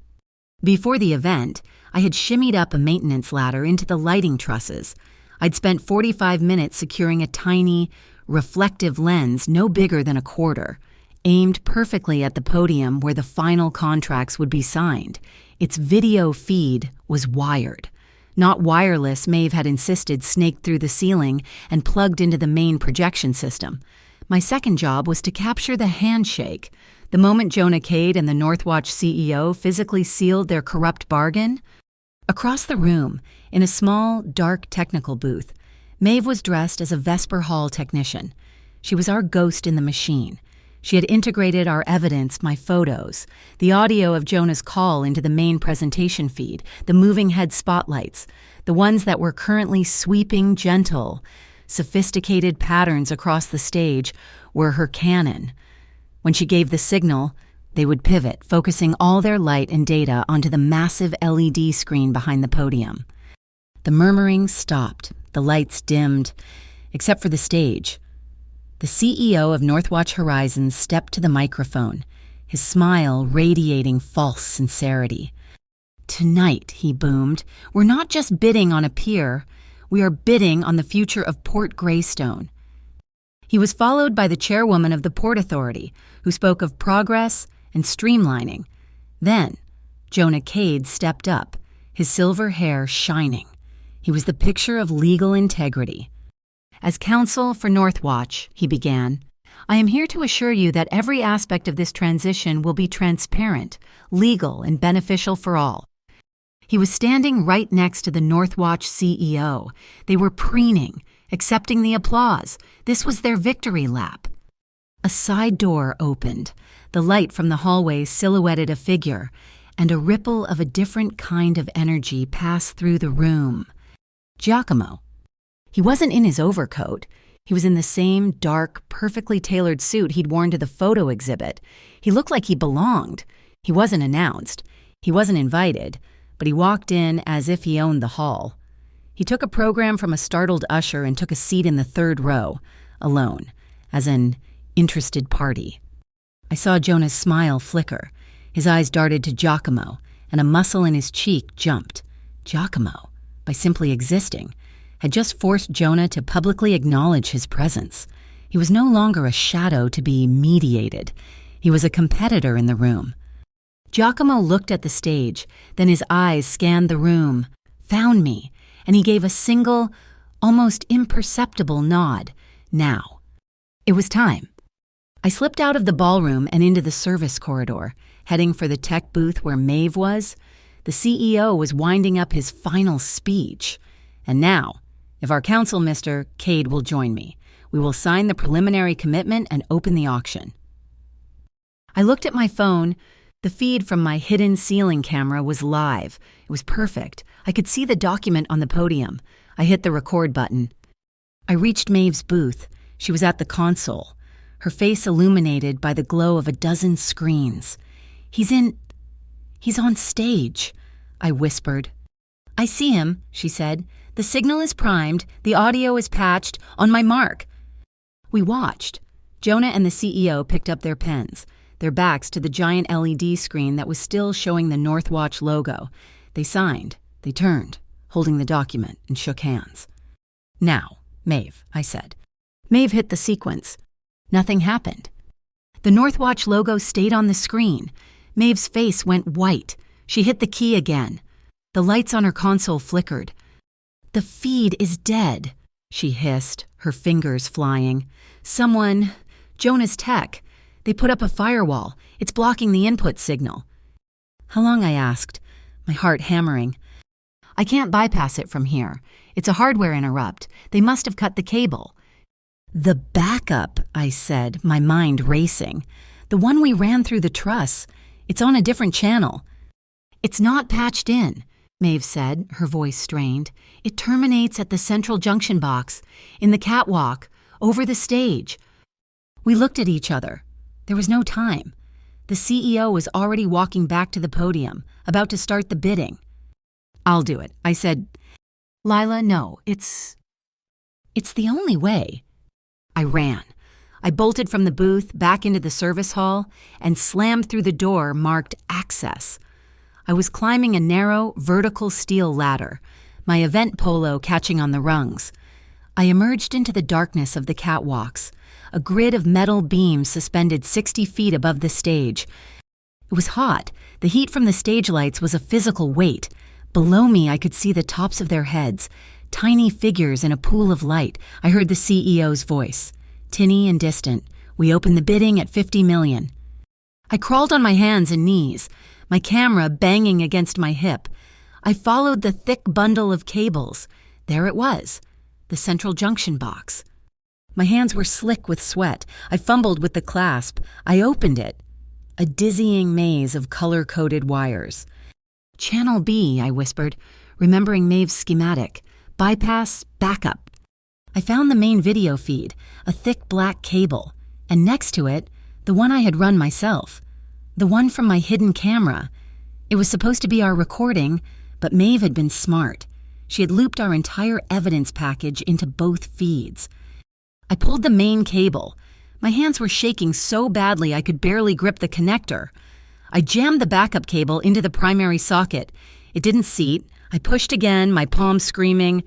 Before the event, I had shimmied up a maintenance ladder into the lighting trusses. I'd spent 45 minutes securing a tiny, reflective lens no bigger than a quarter, aimed perfectly at the podium where the final contracts would be signed. Its video feed was wired. Not wireless, Maeve had insisted, snaked through the ceiling and plugged into the main projection system. My second job was to capture the handshake. The moment Jonah Cade and the Northwatch CEO physically sealed their corrupt bargain. Across the room, in a small, dark technical booth, Maeve was dressed as a Vesper Hall technician. She was our ghost in the machine. She had integrated our evidence, my photos, the audio of Jonah's call into the main presentation feed, the moving head spotlights, the ones that were currently sweeping gentle, sophisticated patterns across the stage were her cannon. When she gave the signal, they would pivot, focusing all their light and data onto the massive LED screen behind the podium. The murmuring stopped, the lights dimmed, except for the stage. The CEO of Northwatch Horizons stepped to the microphone, his smile radiating false sincerity. "Tonight," he boomed, "we're not just bidding on a pier, we are bidding on the future of Port Greystone." He was followed by the chairwoman of the Port Authority, who spoke of progress and streamlining. Then, Jonah Cade stepped up, his silver hair shining. He was the picture of legal integrity. "As counsel for Northwatch," he began, "I am here to assure you that every aspect of this transition will be transparent, legal, and beneficial for all." He was standing right next to the Northwatch CEO. They were preening, accepting the applause. This was their victory lap. A side door opened. The light from the hallway silhouetted a figure, and a ripple of a different kind of energy passed through the room. Giacomo. He wasn't in his overcoat. He was in the same dark, perfectly tailored suit he'd worn to the photo exhibit. He looked like he belonged. He wasn't announced. He wasn't invited, but he walked in as if he owned the hall. He took a program from a startled usher and took a seat in the third row, alone, as an interested party. I saw Jonah's smile flicker. His eyes darted to Giacomo, and a muscle in his cheek jumped. Giacomo, by simply existing, had just forced Jonah to publicly acknowledge his presence. He was no longer a shadow to be mediated. He was a competitor in the room. Giacomo looked at the stage, then his eyes scanned the room, found me, and he gave a single, almost imperceptible nod. Now. It was time. I slipped out of the ballroom and into the service corridor, heading for the tech booth where Maeve was. The CEO was winding up his final speech. And now, if our counsel, Mr. Cade, will join me, we will sign the preliminary commitment and open the auction. I looked at my phone. The feed from my hidden ceiling camera was live. It was perfect. I could see the document on the podium. I hit the record button. I reached Maeve's booth. She was at the console, her face illuminated by the glow of a dozen screens. He's on stage," I whispered. "I see him," she said. "The signal is primed, the audio is patched, on my mark." We watched. Jonah and the CEO picked up their pens, their backs to the giant LED screen that was still showing the Northwatch logo. They signed, they turned, holding the document, and shook hands. "Now, Maeve," I said. Maeve hit the sequence. Nothing happened. The Northwatch logo stayed on the screen. Maeve's face went white. She hit the key again. The lights on her console flickered. "The feed is dead," she hissed, her fingers flying. Jonah's tech. They put up a firewall. It's blocking the input signal." "How long?" I asked, my heart hammering. "I can't bypass it from here. It's a hardware interrupt. They must have cut the cable." "The backup," I said, my mind racing. "The one we ran through the truss. It's on a different channel." "It's not patched in," Maeve said, her voice strained. "It terminates at the central junction box, in the catwalk, over the stage." We looked at each other. There was no time. The CEO was already walking back to the podium, about to start the bidding. "I'll do it," I said. "Lila, no, it's the only way." I ran. I bolted from the booth back into the service hall and slammed through the door marked Access. I was climbing a narrow, vertical steel ladder, my event polo catching on the rungs. I emerged into the darkness of the catwalks, a grid of metal beams suspended 60 feet above the stage. It was hot. The heat from the stage lights was a physical weight. Below me, I could see the tops of their heads, tiny figures in a pool of light. I heard the CEO's voice. tinny and distant. We opened the bidding at $50 million. I crawled on my hands and knees, my camera banging against my hip. I followed the thick bundle of cables. There it was, the central junction box. My hands were slick with sweat. I fumbled with the clasp. I opened it. A dizzying maze of color-coded wires. Channel B, I whispered, remembering Maeve's schematic. Bypass, backup. I found the main video feed, a thick black cable, and next to it, the one I had run myself. The one from my hidden camera. It was supposed to be our recording, but Maeve had been smart. She had looped our entire evidence package into both feeds. I pulled the main cable. My hands were shaking so badly I could barely grip the connector. I jammed the backup cable into the primary socket. It didn't seat. I pushed again, my palms screaming.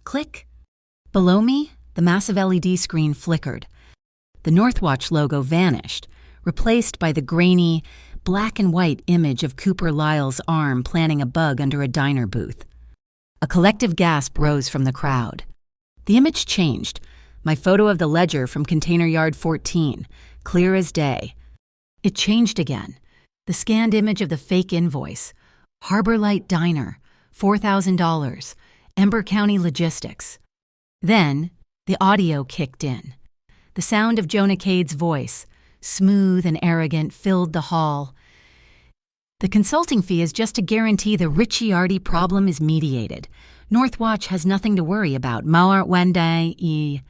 Click. Below me, the massive LED screen flickered. The Northwatch logo vanished, replaced by the grainy, black and white image of Cooper Lyle's arm planting a bug under a diner booth. A collective gasp rose from the crowd. The image changed. My photo of the ledger from Container Yard 14, clear as day. It changed again. The scanned image of the fake invoice. Harbor Light Diner, $4,000, Ember County Logistics. Then, the audio kicked in. The sound of Jonah Cade's voice, smooth and arrogant, filled the hall. The consulting fee is just to guarantee the Ricciardi problem is mediated. Northwatch has nothing to worry about. Mauer Wende e.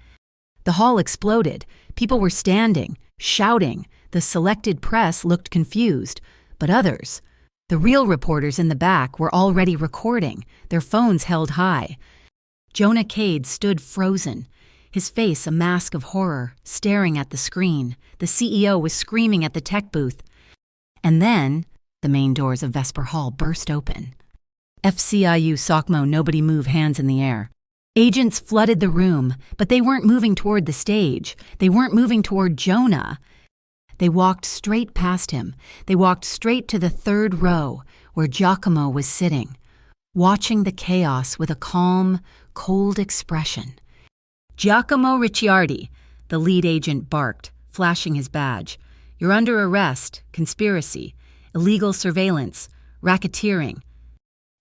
The hall exploded. People were standing, shouting. The selected press looked confused, but others, the real reporters in the back, were already recording, their phones held high. Jonah Cade stood frozen, his face a mask of horror, staring at the screen. The CEO was screaming at the tech booth. And then, the main doors of Vesper Hall burst open. FCIU SOCMO, nobody move, hands in the air. Agents flooded the room, but they weren't moving toward the stage. They weren't moving toward Jonah. They walked straight past him. They walked straight to the third row, where Giacomo was sitting, watching the chaos with a calm, cold expression. Giacomo Ricciardi, the lead agent barked, flashing his badge. You're under arrest, conspiracy, illegal surveillance, racketeering.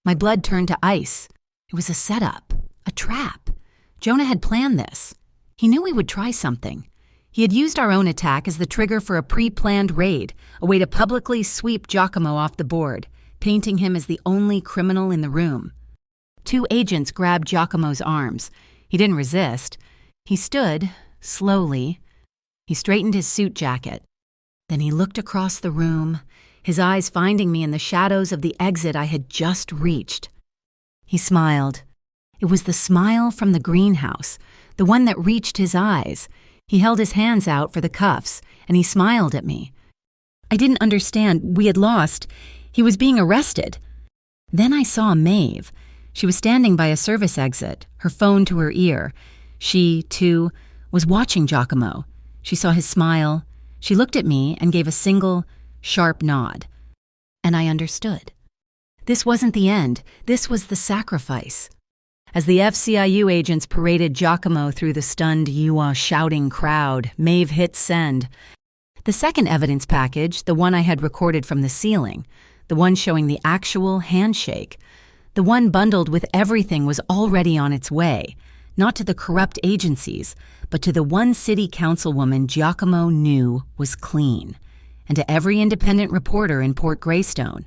My blood turned to ice. It was a setup. A trap. Jonah had planned this. He knew we would try something. He had used our own attack as the trigger for a pre-planned raid, a way to publicly sweep Giacomo off the board, painting him as the only criminal in the room. 2 agents grabbed Giacomo's arms. He didn't resist. He stood, slowly. He straightened his suit jacket. Then he looked across the room, his eyes finding me in the shadows of the exit I had just reached. He smiled. It was the smile from the greenhouse, the one that reached his eyes. He held his hands out for the cuffs, and he smiled at me. I didn't understand. We had lost. He was being arrested. Then I saw Maeve. She was standing by a service exit, her phone to her ear. She, too, was watching Giacomo. She saw his smile. She looked at me and gave a single, sharp nod. And I understood. This wasn't the end. This was the sacrifice. As the FCIU agents paraded Giacomo through the stunned Yuwa shouting crowd, Maeve hit send. The second evidence package, the one I had recorded from the ceiling, the one showing the actual handshake, the one bundled with everything, was already on its way, not to the corrupt agencies, but to the one city councilwoman Giacomo knew was clean, and to every independent reporter in Port Greystone.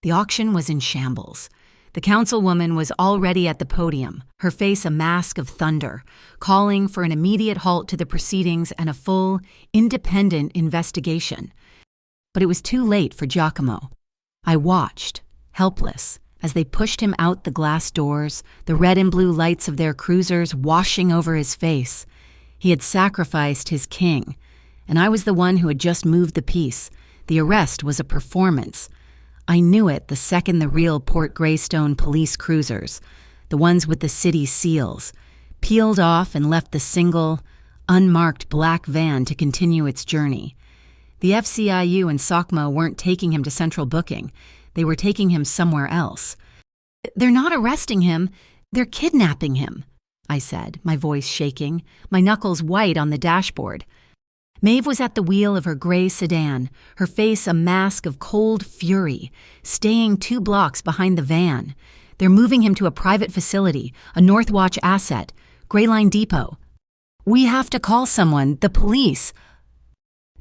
The auction was in shambles. The councilwoman was already at the podium, her face a mask of thunder, calling for an immediate halt to the proceedings and a full, independent investigation. But it was too late for Giacomo. I watched, helpless, as they pushed him out the glass doors, the red and blue lights of their cruisers washing over his face. He had sacrificed his king, and I was the one who had just moved the piece. The arrest was a performance. I knew it the second the real Port Greystone police cruisers, the ones with the city seals, peeled off and left the single, unmarked black van to continue its journey. The FCIU and SOCMO weren't taking him to central booking. They were taking him somewhere else. They're not arresting him. They're kidnapping him. I said, my voice shaking, my knuckles white on the dashboard. Maeve was at the wheel of her gray sedan, her face a mask of cold fury, staying 2 blocks behind the van. They're moving him to a private facility, a Northwatch asset, Gray Line Depot. We have to call someone, the police.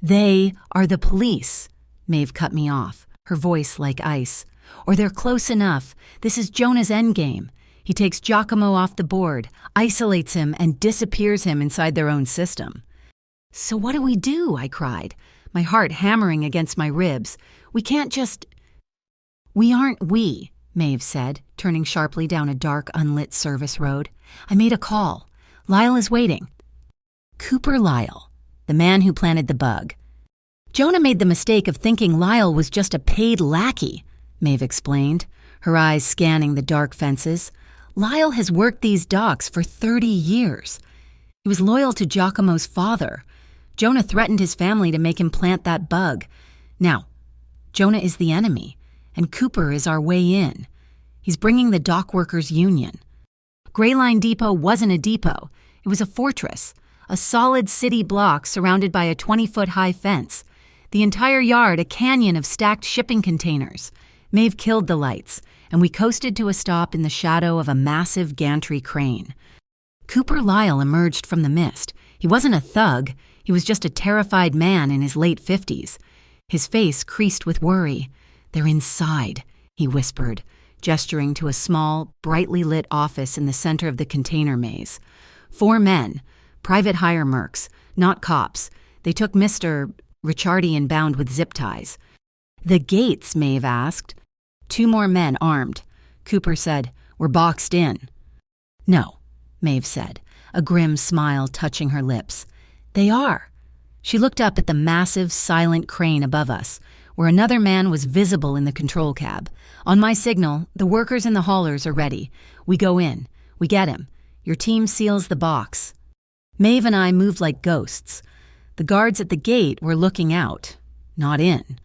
They are the police, Maeve cut me off, her voice like ice. Or they're close enough. This is Jonah's endgame. He takes Giacomo off the board, isolates him, and disappears him inside their own system. So what do? I cried, my heart hammering against my ribs. We can't just... We aren't we, Maeve said, turning sharply down a dark, unlit service road. I made a call. Lyle is waiting. Cooper Lyle, the man who planted the bug. Jonah made the mistake of thinking Lyle was just a paid lackey, Maeve explained, her eyes scanning the dark fences. Lyle has worked these docks for 30 years. He was loyal to Giacomo's father. Jonah threatened his family to make him plant that bug. Now, Jonah is the enemy, and Cooper is our way in. He's bringing the dock workers' union. Gray Line Depot wasn't a depot. It was a fortress, a solid city block surrounded by a 20-foot-high fence. The entire yard a canyon of stacked shipping containers. Maeve killed the lights, and we coasted to a stop in the shadow of a massive gantry crane. Cooper Lyle emerged from the mist. He wasn't a thug. He was just a terrified man in his late 50s. His face creased with worry. They're inside, he whispered, gesturing to a small, brightly lit office in the center of the container maze. 4 men, private hire mercs, not cops. They took Mr. Ricciardi bound with zip ties. The gates, Maeve asked. 2 more men armed. Cooper said, We're boxed in. No, Maeve said, a grim smile touching her lips. They are. She looked up at the massive, silent crane above us, where another man was visible in the control cab. On my signal, the workers and the haulers are ready. We go in. We get him. Your team seals the box. Maeve and I moved like ghosts. The guards at the gate were looking out, not in.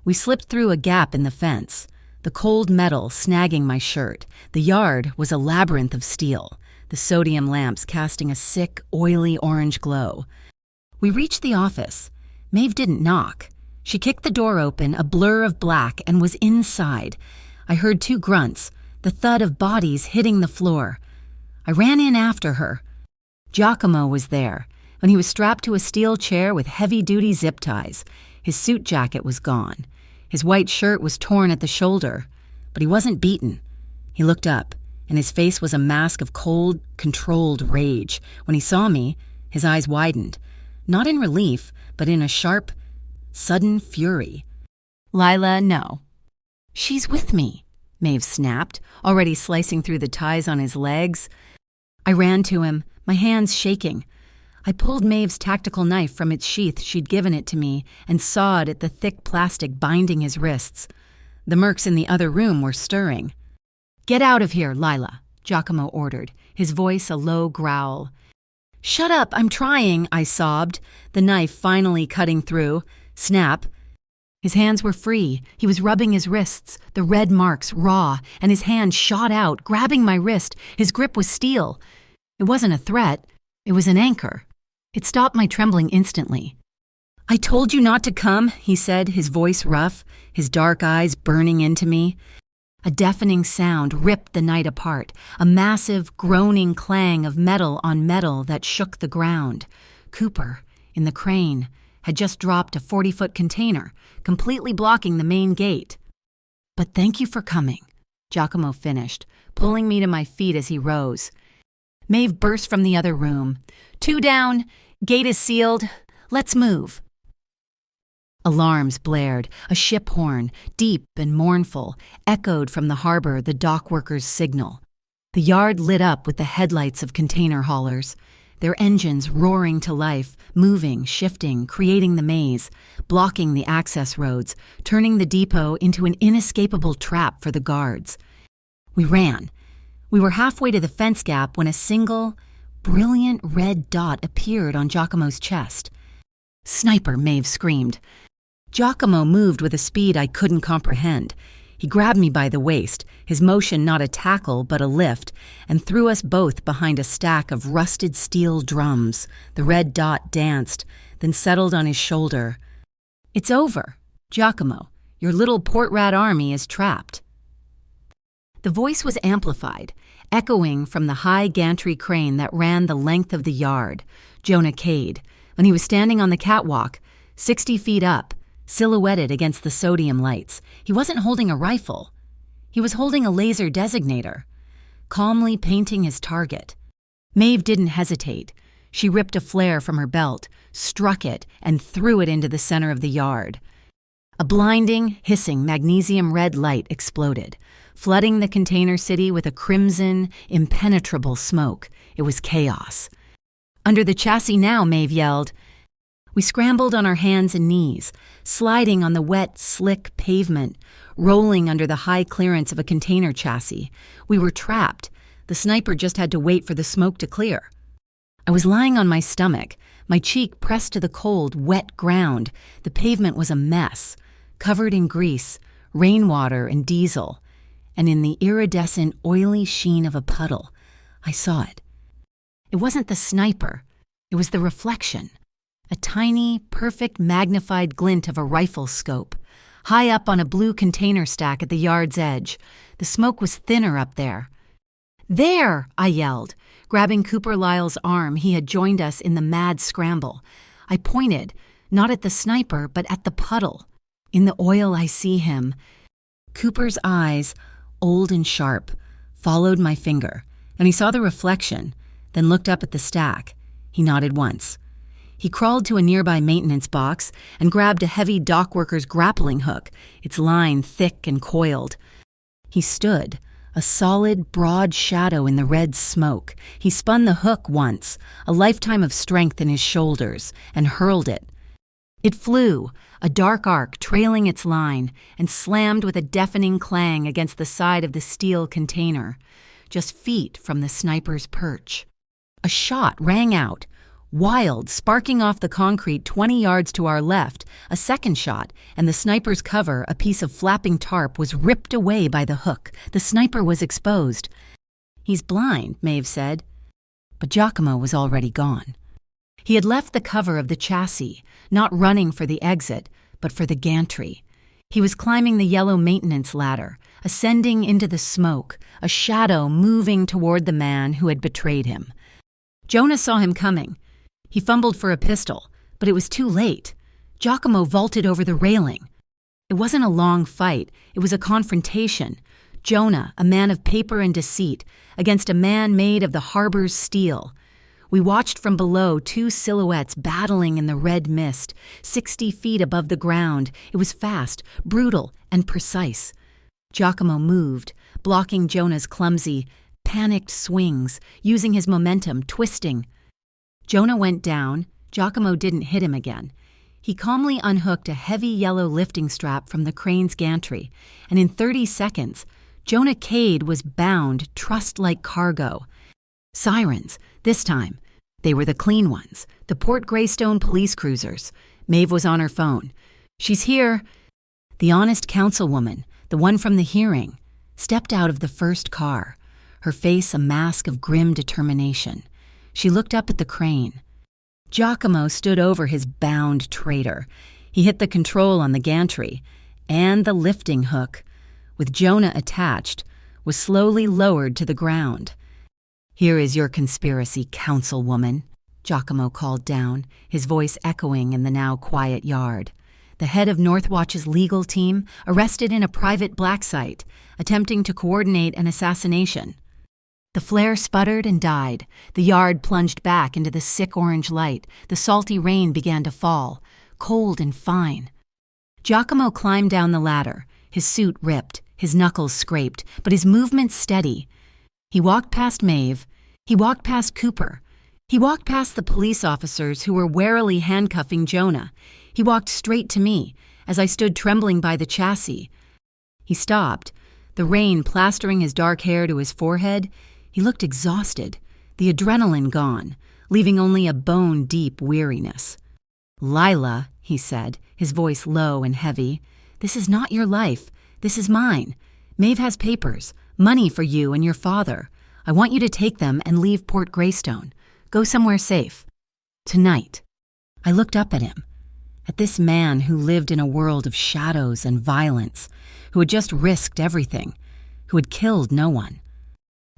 We slipped through a gap in the fence, the cold metal snagging my shirt. The yard was a labyrinth of steel, the sodium lamps casting a sick, oily orange glow. We reached the office. Maeve didn't knock. She kicked the door open, a blur of black, and was inside. I heard 2 grunts, the thud of bodies hitting the floor. I ran in after her. Giacomo was there, and he was strapped to a steel chair with heavy-duty zip ties. His suit jacket was gone. His white shirt was torn at the shoulder, but he wasn't beaten. He looked up, and his face was a mask of cold, controlled rage. When he saw me, his eyes widened, not in relief, but in a sharp, sudden fury. Lila, no. She's with me, Maeve snapped, already slicing through the ties on his legs. I ran to him, my hands shaking. I pulled Maeve's tactical knife from its sheath she'd given it to me and sawed at the thick plastic binding his wrists. The mercs in the other room were stirring. Get out of here, Lila, Giacomo ordered, his voice a low growl. Shut up, I'm trying, I sobbed, the knife finally cutting through. Snap. His hands were free. He was rubbing his wrists, the red marks raw, and his hand shot out, grabbing my wrist. His grip was steel. It wasn't a threat. It was an anchor. It stopped my trembling instantly. I told you not to come, he said, his voice rough, his dark eyes burning into me. A deafening sound ripped the night apart, a massive, groaning clang of metal on metal that shook the ground. Cooper, in the crane, had just dropped a 40-foot container, completely blocking the main gate. But thank you for coming, Giacomo finished, pulling me to my feet as he rose. Maeve burst from the other room. 2 down, gate is sealed, let's move. Alarms blared, a ship horn, deep and mournful, echoed from the harbor the dock workers' signal. The yard lit up with the headlights of container haulers, their engines roaring to life, moving, shifting, creating the maze, blocking the access roads, turning the depot into an inescapable trap for the guards. We ran. We were halfway to the fence gap when a single, brilliant red dot appeared on Giacomo's chest. Sniper, Maeve screamed. Giacomo moved with a speed I couldn't comprehend. He grabbed me by the waist, his motion not a tackle but a lift, and threw us both behind a stack of rusted steel drums. The red dot danced, then settled on his shoulder. "It's over, Giacomo. Your little port rat army is trapped." The voice was amplified, echoing from the high gantry crane that ran the length of the yard. Jonah Cade, when he was standing on the catwalk, 60 feet up, silhouetted against the sodium lights. He wasn't holding a rifle. He was holding a laser designator, calmly painting his target. Maeve didn't hesitate. She ripped a flare from her belt, struck it, and threw it into the center of the yard. A blinding, hissing magnesium red light exploded, flooding the container city with a crimson, impenetrable smoke. It was chaos. "Under the chassis now," Maeve yelled. We scrambled on our hands and knees, sliding on the wet, slick pavement, rolling under the high clearance of a container chassis. We were trapped. The sniper just had to wait for the smoke to clear. I was lying on my stomach, my cheek pressed to the cold, wet ground. The pavement was a mess, covered in grease, rainwater, and diesel. And in the iridescent, oily sheen of a puddle, I saw it. It wasn't the sniper. It was the reflection. A tiny, perfect magnified glint of a rifle scope, high up on a blue container stack at the yard's edge. The smoke was thinner up there. "There!" I yelled, grabbing Cooper Lyle's arm. He had joined us in the mad scramble. I pointed, not at the sniper, but at the puddle. In the oil I see him. Cooper's eyes, old and sharp, followed my finger, and he saw the reflection, then looked up at the stack. He nodded once. He crawled to a nearby maintenance box and grabbed a heavy dockworker's grappling hook, its line thick and coiled. He stood, a solid, broad shadow in the red smoke. He spun the hook once, a lifetime of strength in his shoulders, and hurled it. It flew, a dark arc trailing its line, and slammed with a deafening clang against the side of the steel container, just feet from the sniper's perch. A shot rang out, wild, sparking off the concrete 20 yards to our left. A second shot, and the sniper's cover, a piece of flapping tarp, was ripped away by the hook. The sniper was exposed. "He's blind," Maeve said. But Giacomo was already gone. He had left the cover of the chassis, not running for the exit, but for the gantry. He was climbing the yellow maintenance ladder, ascending into the smoke, a shadow moving toward the man who had betrayed him. Jonah saw him coming. He fumbled for a pistol, but it was too late. Giacomo vaulted over the railing. It wasn't a long fight. It was a confrontation. Jonah, a man of paper and deceit, against a man made of the harbor's steel. We watched from below, two silhouettes battling in the red mist, 60 feet above the ground. It was fast, brutal, and precise. Giacomo moved, blocking Jonah's clumsy, panicked swings, using his momentum, twisting. Jonah went down. Giacomo didn't hit him again. He calmly unhooked a heavy yellow lifting strap from the crane's gantry, and in 30 seconds, Jonah Cade was bound, trussed like cargo. Sirens, this time. They were the clean ones, the Port Greystone police cruisers. Maeve was on her phone. "She's here." The honest councilwoman, the one from the hearing, stepped out of the first car, her face a mask of grim determination. She looked up at the crane. Giacomo stood over his bound traitor. He hit the control on the gantry, and the lifting hook, with Jonah attached, was slowly lowered to the ground. "Here is your conspiracy, councilwoman," Giacomo called down, his voice echoing in the now quiet yard. The head of Northwatch's legal team, arrested in a private black site, attempting to coordinate an assassination. The flare sputtered and died. The yard plunged back into the sick orange light. The salty rain began to fall, cold and fine. Giacomo climbed down the ladder, his suit ripped, his knuckles scraped, but his movements steady. He walked past Maeve. He walked past Cooper. He walked past the police officers who were warily handcuffing Jonah. He walked straight to me as I stood trembling by the chassis. He stopped, the rain plastering his dark hair to his forehead. He looked exhausted, the adrenaline gone, leaving only a bone-deep weariness. "Lila," he said, his voice low and heavy, "this is not your life. This is mine. Maeve has papers, money for you and your father. I want you to take them and leave Port Greystone. Go somewhere safe. Tonight." I looked up at him, at this man who lived in a world of shadows and violence, who had just risked everything, who had killed no one.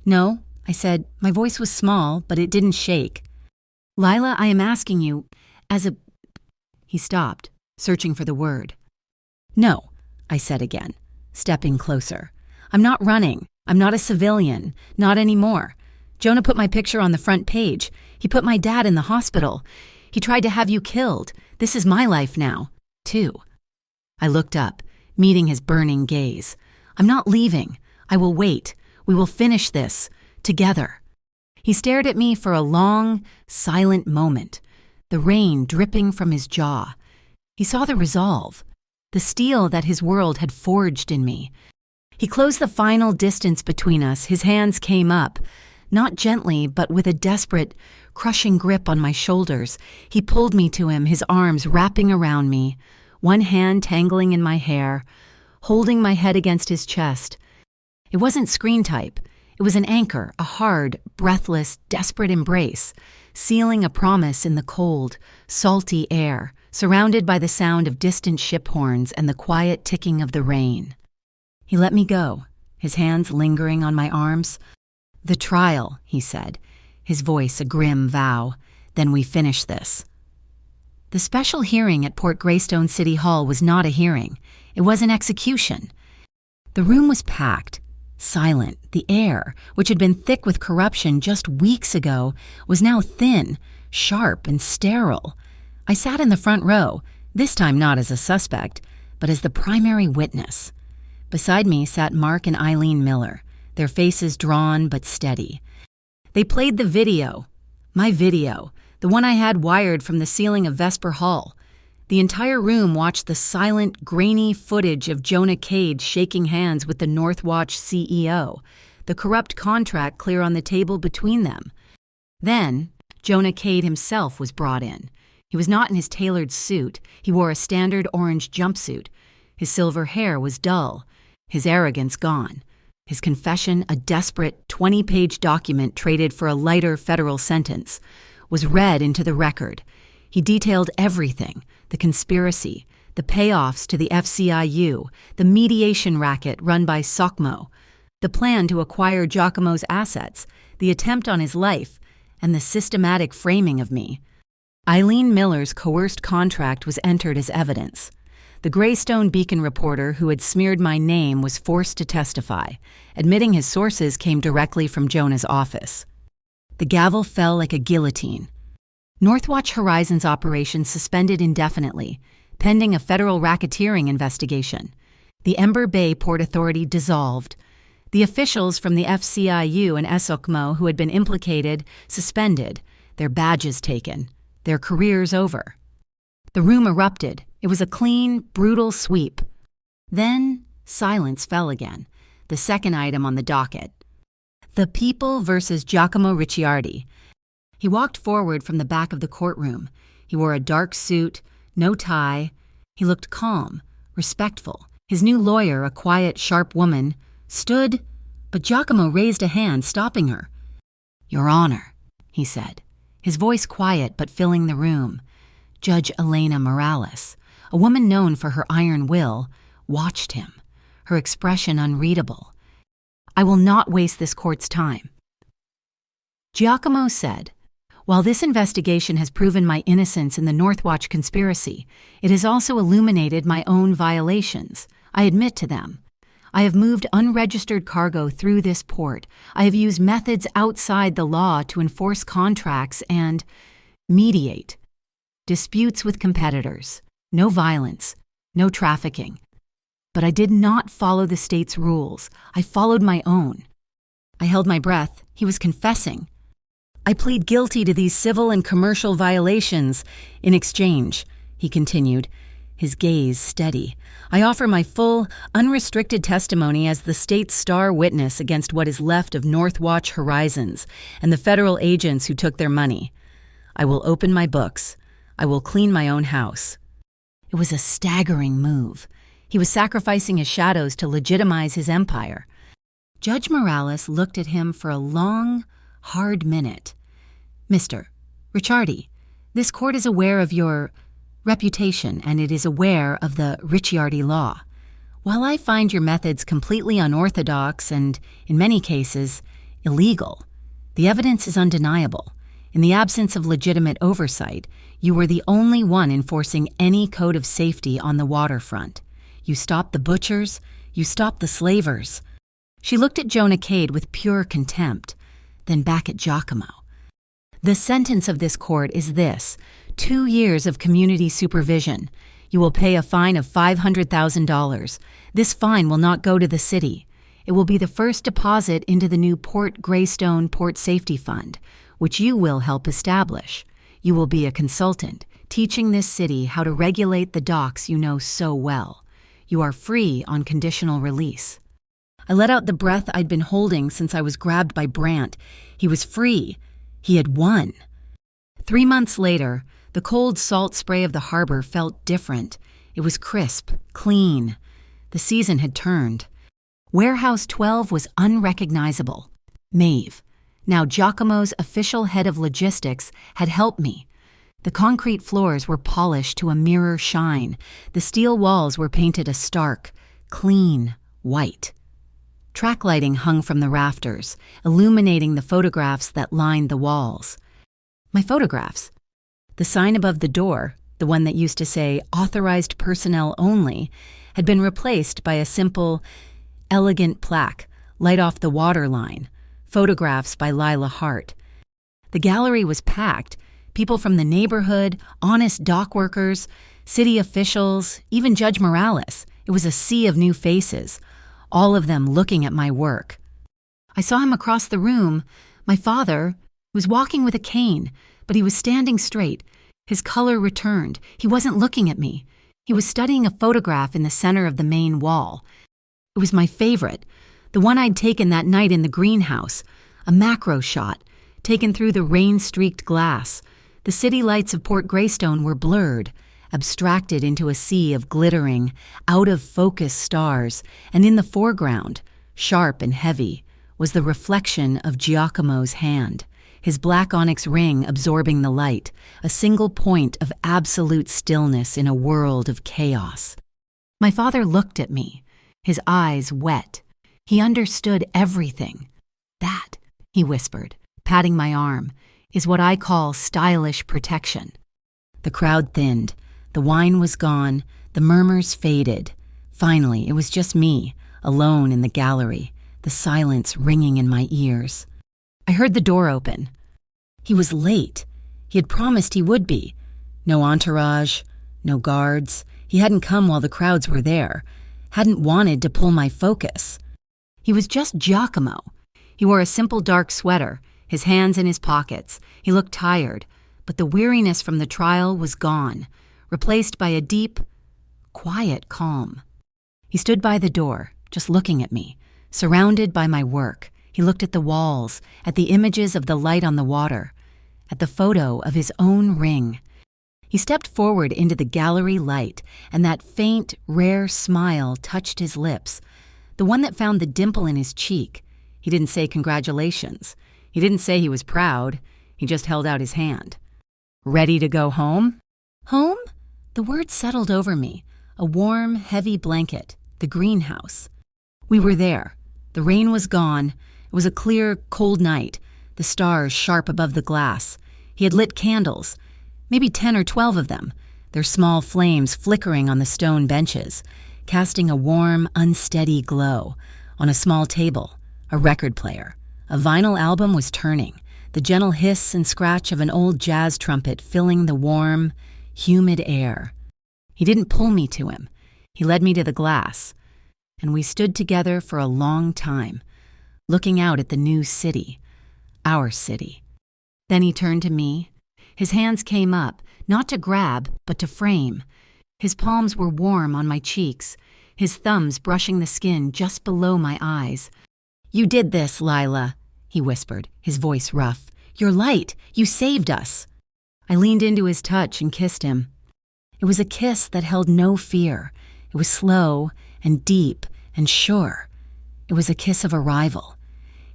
"No," I said. My voice was small, but it didn't shake. "Lila, I am asking you, as a—" He stopped, searching for the word. "No," I said again, stepping closer. "I'm not running. I'm not a civilian. Not anymore. Jonah put my picture on the front page. He put my dad in the hospital. He tried to have you killed. This is my life now, too." I looked up, meeting his burning gaze. "I'm not leaving. I will wait. We will finish this, together." He stared at me for a long, silent moment, the rain dripping from his jaw. He saw the resolve, the steel that his world had forged in me. He closed the final distance between us. His hands came up, not gently, but with a desperate, crushing grip on my shoulders. He pulled me to him, his arms wrapping around me, one hand tangling in my hair, holding my head against his chest. It wasn't screen type. It was an anchor, a hard, breathless, desperate embrace, sealing a promise in the cold, salty air, surrounded by the sound of distant ship horns and the quiet ticking of the rain. He let me go, his hands lingering on my arms. "The trial," he said, his voice a grim vow. "Then we finish this." The special hearing at Port Greystone City Hall was not a hearing. It was an execution. The room was packed, silent. The air, which had been thick with corruption just weeks ago, was now thin, sharp, and sterile. I sat in the front row, this time not as a suspect, but as the primary witness. Beside me sat Mark and Eileen Miller, their faces drawn but steady. They played the video, my video, the one I had wired from the ceiling of Vesper Hall. The entire room watched the silent, grainy footage of Jonah Cade shaking hands with the Northwatch CEO, the corrupt contract clear on the table between them. Then, Jonah Cade himself was brought in. He was not in his tailored suit. He wore a standard orange jumpsuit. His silver hair was dull, his arrogance gone. His confession, a desperate 20-page document traded for a lighter federal sentence, was read into the record. He detailed everything, the conspiracy, the payoffs to the FCIU, the mediation racket run by SOCMO, the plan to acquire Giacomo's assets, the attempt on his life, and the systematic framing of me. Eileen Miller's coerced contract was entered as evidence. The Greystone Beacon reporter who had smeared my name was forced to testify, admitting his sources came directly from Jonah's office. The gavel fell like a guillotine. Northwatch Horizon's operation suspended indefinitely, pending a federal racketeering investigation. The Ember Bay Port Authority dissolved. The officials from the FCIU and SOCMO who had been implicated suspended, their badges taken, their careers over. The room erupted. It was a clean, brutal sweep. Then silence fell again, the second item on the docket. The People versus Giacomo Ricciardi. He walked forward from the back of the courtroom. He wore a dark suit, no tie. He looked calm, respectful. His new lawyer, a quiet, sharp woman, stood, but Giacomo raised a hand, stopping her. "Your Honor," he said, his voice quiet but filling the room. Judge Elena Morales, a woman known for her iron will, watched him, her expression unreadable. "I will not waste this court's time." Giacomo said, "While this investigation has proven my innocence in the Northwatch conspiracy, it has also illuminated my own violations. I admit to them. I have moved unregistered cargo through this port. I have used methods outside the law to enforce contracts and mediate disputes with competitors. No violence, no trafficking. But I did not follow the state's rules. I followed my own." I held my breath. He was confessing. "I plead guilty to these civil and commercial violations. In exchange," he continued, his gaze steady, "I offer my full, unrestricted testimony as the state's star witness against what is left of Northwatch Horizons and the federal agents who took their money. I will open my books. I will clean my own house." It was a staggering move. He was sacrificing his shadows to legitimize his empire. Judge Morales looked at him for a long, hard minute. "Mr. Ricciardi, this court is aware of your reputation, and it is aware of the Ricciardi law. While I find your methods completely unorthodox and, in many cases, illegal, the evidence is undeniable. In the absence of legitimate oversight, you were the only one enforcing any code of safety on the waterfront. You stopped the butchers, you stopped the slavers." She looked at Jonah Cade with pure contempt, then back at Giacomo. "The sentence of this court is this: 2 years of community supervision. You will pay a fine of $500,000. This fine will not go to the city. It will be the first deposit into the new Port Greystone Port Safety Fund, which you will help establish. You will be a consultant, teaching this city how to regulate the docks you know so well. You are free on conditional release." I let out the breath I'd been holding since I was grabbed by Brandt. He was free. He had won. 3 months later, the cold salt spray of the harbor felt different. It was crisp, clean. The season had turned. Warehouse 12 was unrecognizable. Maeve, now Giacomo's official head of logistics, had helped me. The concrete floors were polished to a mirror shine. The steel walls were painted a stark, clean white. Track lighting hung from the rafters, illuminating the photographs that lined the walls. My photographs. The sign above the door, the one that used to say "Authorized Personnel Only," had been replaced by a simple, elegant plaque, "Light Off the Water Line," photographs by Lila Hart. The gallery was packed. People from the neighborhood, honest dock workers, city officials, even Judge Morales. It was a sea of new faces, all of them looking at my work. I saw him across the room. My father was walking with a cane, but he was standing straight. His color returned. He wasn't looking at me. He was studying a photograph in the center of the main wall. It was my favorite, the one I'd taken that night in the greenhouse, a macro shot, taken through the rain-streaked glass. The city lights of Port Greystone were blurred, abstracted into a sea of glittering, out-of-focus stars, and in the foreground, sharp and heavy, was the reflection of Giacomo's hand, his black onyx ring absorbing the light, a single point of absolute stillness in a world of chaos. My father looked at me, his eyes wet. He understood everything. "That," he whispered, patting my arm, "is what I call stylish protection." The crowd thinned. The wine was gone. The murmurs faded. Finally, it was just me, alone in the gallery, the silence ringing in my ears. I heard the door open. He was late. He had promised he would be. No entourage, no guards. He hadn't come while the crowds were there, hadn't wanted to pull my focus. He was just Giacomo. He wore a simple dark sweater, his hands in his pockets. He looked tired, but the weariness from the trial was gone, replaced by a deep, quiet calm. He stood by the door, just looking at me, surrounded by my work. He looked at the walls, at the images of the light on the water, at the photo of his own ring. He stepped forward into the gallery light, and that faint, rare smile touched his lips, the one that found the dimple in his cheek. He didn't say congratulations. He didn't say he was proud. He just held out his hand. "Ready to go home?" Home? The word settled over me, a warm, heavy blanket, the greenhouse. We were there. The rain was gone. It was a clear, cold night, the stars sharp above the glass. He had lit candles, maybe 10 or 12 of them, their small flames flickering on the stone benches, casting a warm, unsteady glow. On a small table, a record player. A vinyl album was turning, the gentle hiss and scratch of an old jazz trumpet filling the warm, humid air. He didn't pull me to him. He led me to the glass, and we stood together for a long time, looking out at the new city, our city. Then he turned to me. His hands came up, not to grab, but to frame. His palms were warm on my cheeks, his thumbs brushing the skin just below my eyes. "You did this, Lila," he whispered, his voice rough. "You're light. You saved us." I leaned into his touch and kissed him. It was a kiss that held no fear. It was slow and deep and sure. It was a kiss of arrival.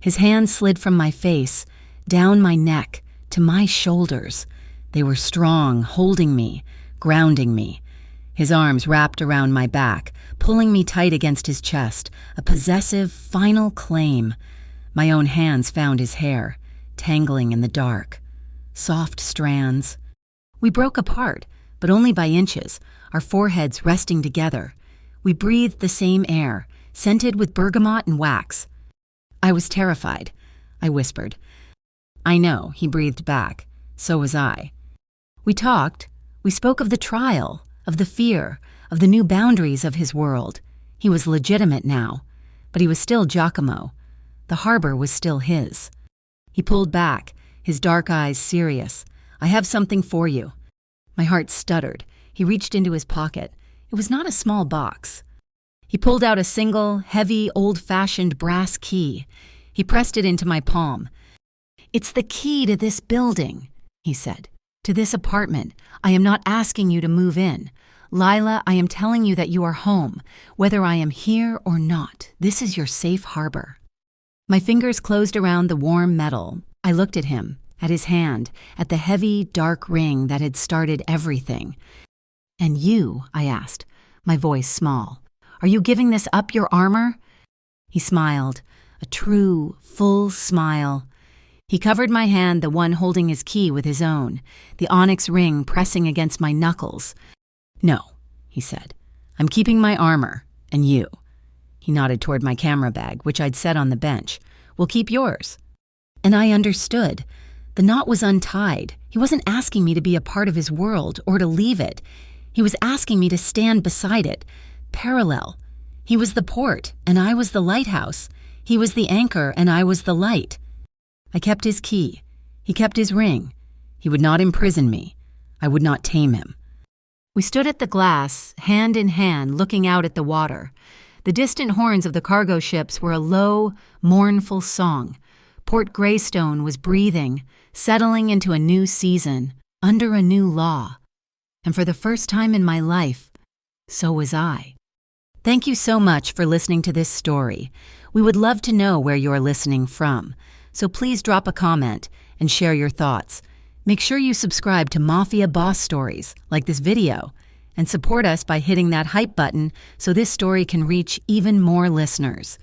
His hands slid from my face, down my neck, to my shoulders. They were strong, holding me, grounding me. His arms wrapped around my back, pulling me tight against his chest, a possessive, final claim. My own hands found his hair, tangling in the dark. Soft strands. We broke apart, but only by inches, our foreheads resting together. We breathed the same air, scented with bergamot and wax. I was terrified, I whispered. I know, he breathed back. So was I. We talked. We spoke of the trial, of the fear, of the new boundaries of his world. He was legitimate now, but he was still Giacomo. The harbor was still his. He pulled back, his dark eyes serious. I have something for you. My heart stuttered. He reached into his pocket. It was not a small box. He pulled out a single, heavy, old-fashioned brass key. He pressed it into my palm. It's the key to this building, he said. To this apartment. I am not asking you to move in. Lila, I am telling you that you are home. Whether I am here or not, this is your safe harbor. My fingers closed around the warm metal. I looked at him, at his hand, at the heavy, dark ring that had started everything. And you, I asked, my voice small, are you giving this up, your armor? He smiled, a true, full smile. He covered my hand, the one holding his key, with his own, the onyx ring pressing against my knuckles. No, he said. I'm keeping my armor, and you. He nodded toward my camera bag, which I'd set on the bench. We'll keep yours. And I understood. The knot was untied. He wasn't asking me to be a part of his world or to leave it. He was asking me to stand beside it, parallel. He was the port, and I was the lighthouse. He was the anchor, and I was the light. I kept his key. He kept his ring. He would not imprison me. I would not tame him. We stood at the glass, hand in hand, looking out at the water. The distant horns of the cargo ships were a low, mournful song. Port Greystone was breathing, settling into a new season, under a new law. And for the first time in my life, so was I. Thank you so much for listening to this story. We would love to know where you're listening from, so please drop a comment and share your thoughts. Make sure you subscribe to Mafia Boss Stories, like this video, and support us by hitting that hype button so this story can reach even more listeners.